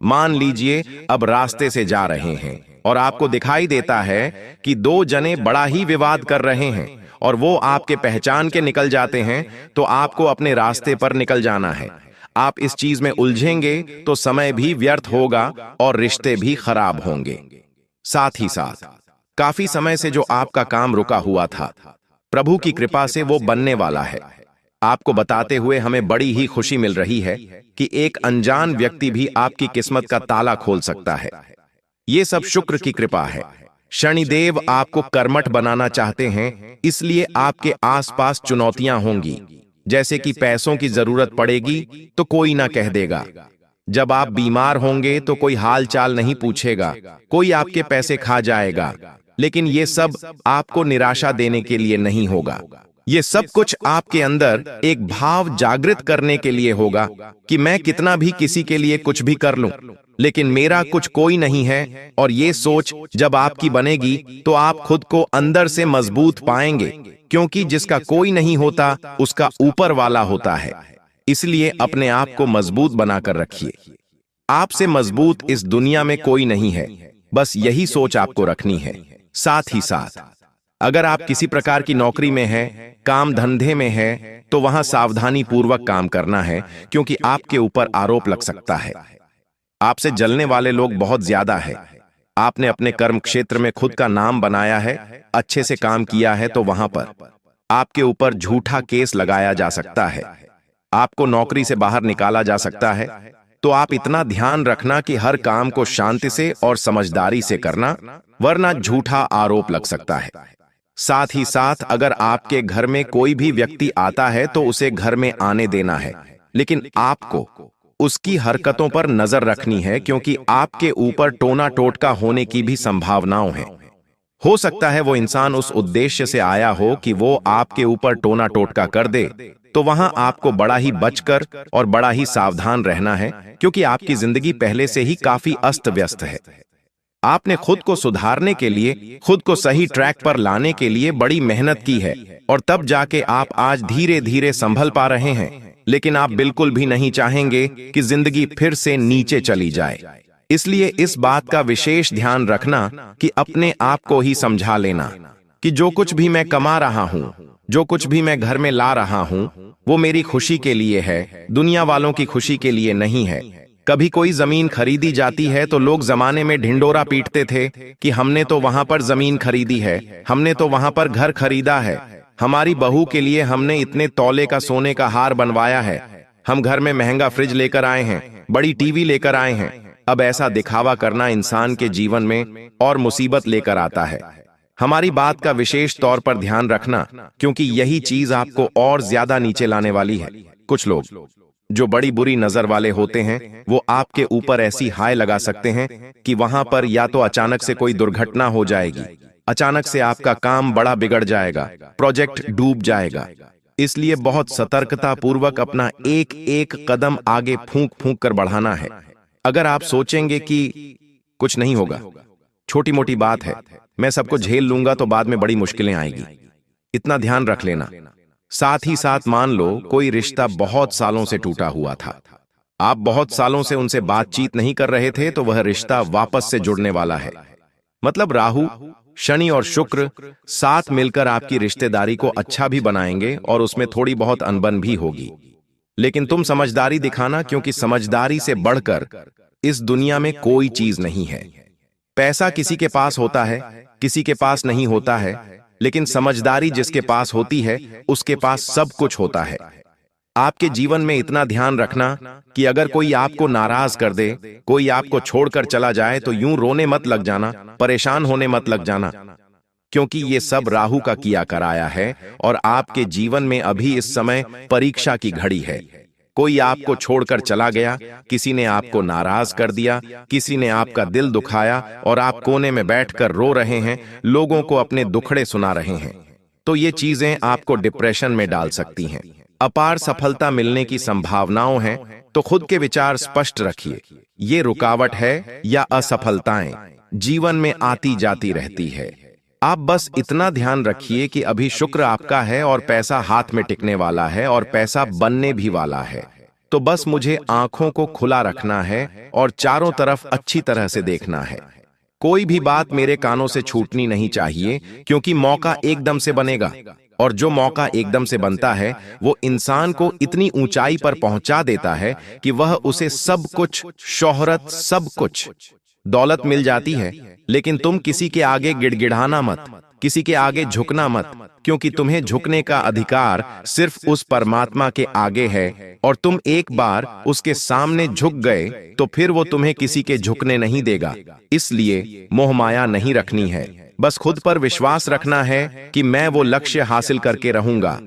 मान लीजिए अब रास्ते से जा रहे हैं और आपको दिखाई देता है कि 2 जने बड़ा ही विवाद कर रहे हैं और वो आपके पहचान के निकल जाते हैं, तो आपको अपने रास्ते पर निकल जाना है। आप इस चीज में उलझेंगे तो समय भी व्यर्थ होगा और रिश्ते भी खराब होंगे। साथ ही साथ काफी समय से जो आपका काम रुका हुआ था, प्रभु की कृपा से वो बनने वाला है। आपको बताते हुए हमें बड़ी ही खुशी मिल रही है कि एक अनजान व्यक्ति भी आपकी किस्मत का ताला खोल सकता है। ये सब शुक्र की कृपा है। शनिदेव आपको कर्मठ बनाना चाहते हैं, इसलिए आपके आसपास चुनौतियां होंगी, जैसे कि पैसों की जरूरत पड़ेगी तो कोई ना कह देगा, जब आप बीमार होंगे तो कोई हाल चाल नहीं पूछेगा, कोई आपके पैसे खा जाएगा। लेकिन ये सब आपको निराशा देने के लिए नहीं होगा, ये सब कुछ आपके अंदर एक भाव जागृत करने के लिए होगा कि मैं कितना भी किसी के लिए कुछ भी कर लूं, लेकिन मेरा कुछ कोई नहीं है। और ये सोच जब आपकी बनेगी तो आप खुद को अंदर से मजबूत पाएंगे, क्योंकि जिसका कोई नहीं होता उसका ऊपर वाला होता है। इसलिए अपने आप को मजबूत बनाकर रखिए। आपसे मजबूत इस दुनिया में कोई नहीं है, बस यही सोच आपको रखनी है। साथ ही साथ अगर आप किसी प्रकार की नौकरी में हैं, काम धंधे में हैं, तो वहां सावधानी पूर्वक काम करना है, क्योंकि आपके ऊपर आरोप लग सकता है। आपसे जलने वाले लोग बहुत ज्यादा है। आपने अपने कर्म क्षेत्र में खुद का नाम बनाया है, अच्छे से काम किया है, तो वहां पर आपके ऊपर झूठा केस लगाया जा सकता है, आपको नौकरी से बाहर निकाला जा सकता है। तो आप इतना ध्यान रखना कि हर काम को शांति से और समझदारी से करना, वरना झूठा आरोप लग सकता है। साथ ही साथ अगर आपके घर में कोई भी व्यक्ति आता है तो उसे घर में आने देना है, लेकिन आपको उसकी हरकतों पर नजर रखनी है, क्योंकि आपके ऊपर टोना टोटका होने की भी संभावनाएं हैं। हो सकता है वो इंसान उस उद्देश्य से आया हो कि वो आपके ऊपर टोना टोटका कर दे, तो वहां आपको बड़ा ही बचकर और बड़ा ही सावधान रहना है, क्योंकि आपकी जिंदगी पहले से ही काफी अस्त व्यस्त है। आपने खुद को सुधारने के लिए, खुद को सही ट्रैक पर लाने के लिए बड़ी मेहनत की है, और तब जाके आप आज धीरे धीरे संभल पा रहे हैं। लेकिन आप बिल्कुल भी नहीं चाहेंगे कि जिंदगी फिर से नीचे चली जाए। इसलिए इस बात का विशेष ध्यान रखना कि अपने आप को ही समझा लेना कि जो कुछ भी मैं कमा रहा हूं, जो कुछ भी मैं घर में ला रहा हूं, वो मेरी खुशी के लिए है, दुनिया वालों की खुशी के लिए नहीं है। कभी कोई जमीन खरीदी जाती है तो लोग जमाने में ढिंडोरा पीटते थे कि हमने तो वहां पर जमीन खरीदी है, हमने तो वहां पर घर खरीदा है, हमारी बहू के लिए हमने इतने तौले का सोने का हार बनवाया है, हम घर में महंगा फ्रिज लेकर आए हैं, बड़ी टीवी लेकर आए हैं। अब ऐसा दिखावा करना इंसान के जीवन में और मुसीबत लेकर आता है। हमारी बात का विशेष तौर पर ध्यान रखना, क्योंकि यही चीज आपको और ज्यादा नीचे लाने वाली है। कुछ लोग जो बड़ी बुरी नजर वाले होते हैं, वो आपके ऊपर ऐसी हाय लगा सकते हैं कि वहां पर या तो अचानक से कोई दुर्घटना हो जाएगी, अचानक से आपका काम बड़ा बिगड़ जाएगा, प्रोजेक्ट डूब जाएगा। इसलिए बहुत सतर्कता पूर्वक अपना एक एक कदम आगे फूंक फूंक कर बढ़ाना है। अगर आप सोचेंगे कि कुछ नहीं होगा, छोटी मोटी बात है, मैं सबको झेल लूंगा, तो बाद में बड़ी मुश्किलें आएगी, इतना ध्यान रख लेना। साथ ही साथ मान लो कोई रिश्ता बहुत सालों से टूटा हुआ था, आप बहुत सालों से उनसे बातचीत नहीं कर रहे थे, तो वह रिश्ता वापस से जुड़ने वाला है। मतलब राहु शनि और शुक्र साथ मिलकर आपकी रिश्तेदारी को अच्छा भी बनाएंगे और उसमें थोड़ी बहुत अनबन भी होगी। लेकिन तुम समझदारी दिखाना, क्योंकि समझदारी से बढ़कर इस दुनिया में कोई चीज नहीं है। पैसा किसी के पास होता है, किसी के पास नहीं होता है, लेकिन समझदारी जिसके पास होती है उसके पास सब कुछ होता है। आपके जीवन में इतना ध्यान रखना कि अगर कोई आपको नाराज कर दे, कोई आपको छोड़कर चला जाए, तो यूं रोने मत लग जाना, परेशान होने मत लग जाना, क्योंकि ये सब राहु का किया कराया है और आपके जीवन में अभी इस समय परीक्षा की घड़ी है। कोई आपको छोड़कर चला गया, किसी ने आपको नाराज कर दिया, किसी ने आपका दिल दुखाया और आप कोने में बैठकर रो रहे हैं, लोगों को अपने दुखड़े सुना रहे हैं। तो ये चीजें आपको डिप्रेशन में डाल सकती हैं। अपार सफलता मिलने की संभावनाओं हैं, तो खुद के विचार स्पष्ट रखिए। ये रुकावट है या असफलताएं जीवन में आती जाती रहती है। आप बस इतना ध्यान रखिए कि अभी शुक्र आपका है और पैसा हाथ में टिकने वाला है और पैसा बनने भी वाला है। तो बस मुझे आंखों को खुला रखना है और चारों तरफ अच्छी तरह से देखना है। कोई भी बात मेरे कानों से छूटनी नहीं चाहिए, क्योंकि मौका एकदम से बनेगा और जो मौका एकदम से बनता है वो इंसान को इतनी ऊंचाई पर पहुंचा देता है कि वह उसे सब कुछ, शोहरत, सब कुछ, दौलत मिल जाती है। लेकिन तुम किसी के आगे गिड़गिड़ाना मत, किसी के आगे झुकना मत, क्योंकि तुम्हें झुकने का अधिकार सिर्फ उस परमात्मा के आगे है और तुम एक बार उसके सामने झुक गए तो फिर वो तुम्हें किसी के झुकने नहीं देगा। इसलिए मोहमाया नहीं रखनी है, बस खुद पर विश्वास रखना है कि मैं वो लक्ष्य हासिल करके रहूंगा।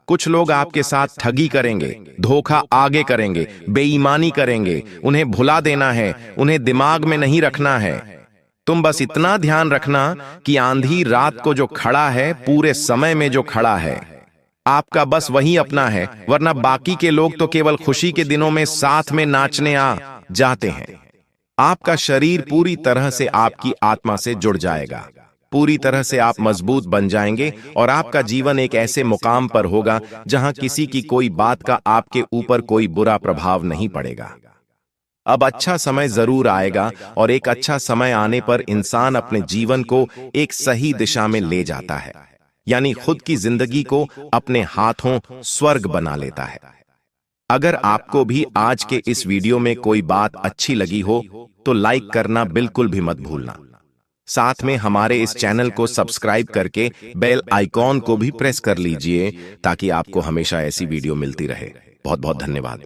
कुछ लोग आपके साथ ठगी करेंगे, धोखा आगे करेंगे, बेईमानी करेंगे, उन्हें भुला देना है, उन्हें दिमाग में नहीं रखना है। तुम बस इतना ध्यान रखना कि आंधी रात को जो खड़ा है, पूरे समय में जो खड़ा है, आपका बस वही अपना है, वरना बाकी के लोग तो केवल खुशी के दिनों में साथ में नाचने आ जाते हैं। आपका शरीर पूरी तरह से आपकी आत्मा से जुड़ जाएगा, पूरी तरह से आप मजबूत बन जाएंगे और आपका जीवन एक ऐसे मुकाम पर होगा जहां किसी की कोई बात का आपके ऊपर कोई बुरा प्रभाव नहीं पड़ेगा। अब अच्छा समय जरूर आएगा और एक अच्छा समय आने पर इंसान अपने जीवन को एक सही दिशा में ले जाता है, यानी खुद की जिंदगी को अपने हाथों स्वर्ग बना लेता है। अगर आपको भी आज के इस वीडियो में कोई बात अच्छी लगी हो तो लाइक करना बिल्कुल भी मत भूलना। साथ में हमारे इस चैनल को सब्सक्राइब करके बेल आइकॉन को भी प्रेस कर लीजिए, ताकि आपको हमेशा ऐसी वीडियो मिलती रहे। बहुत बहुत धन्यवाद।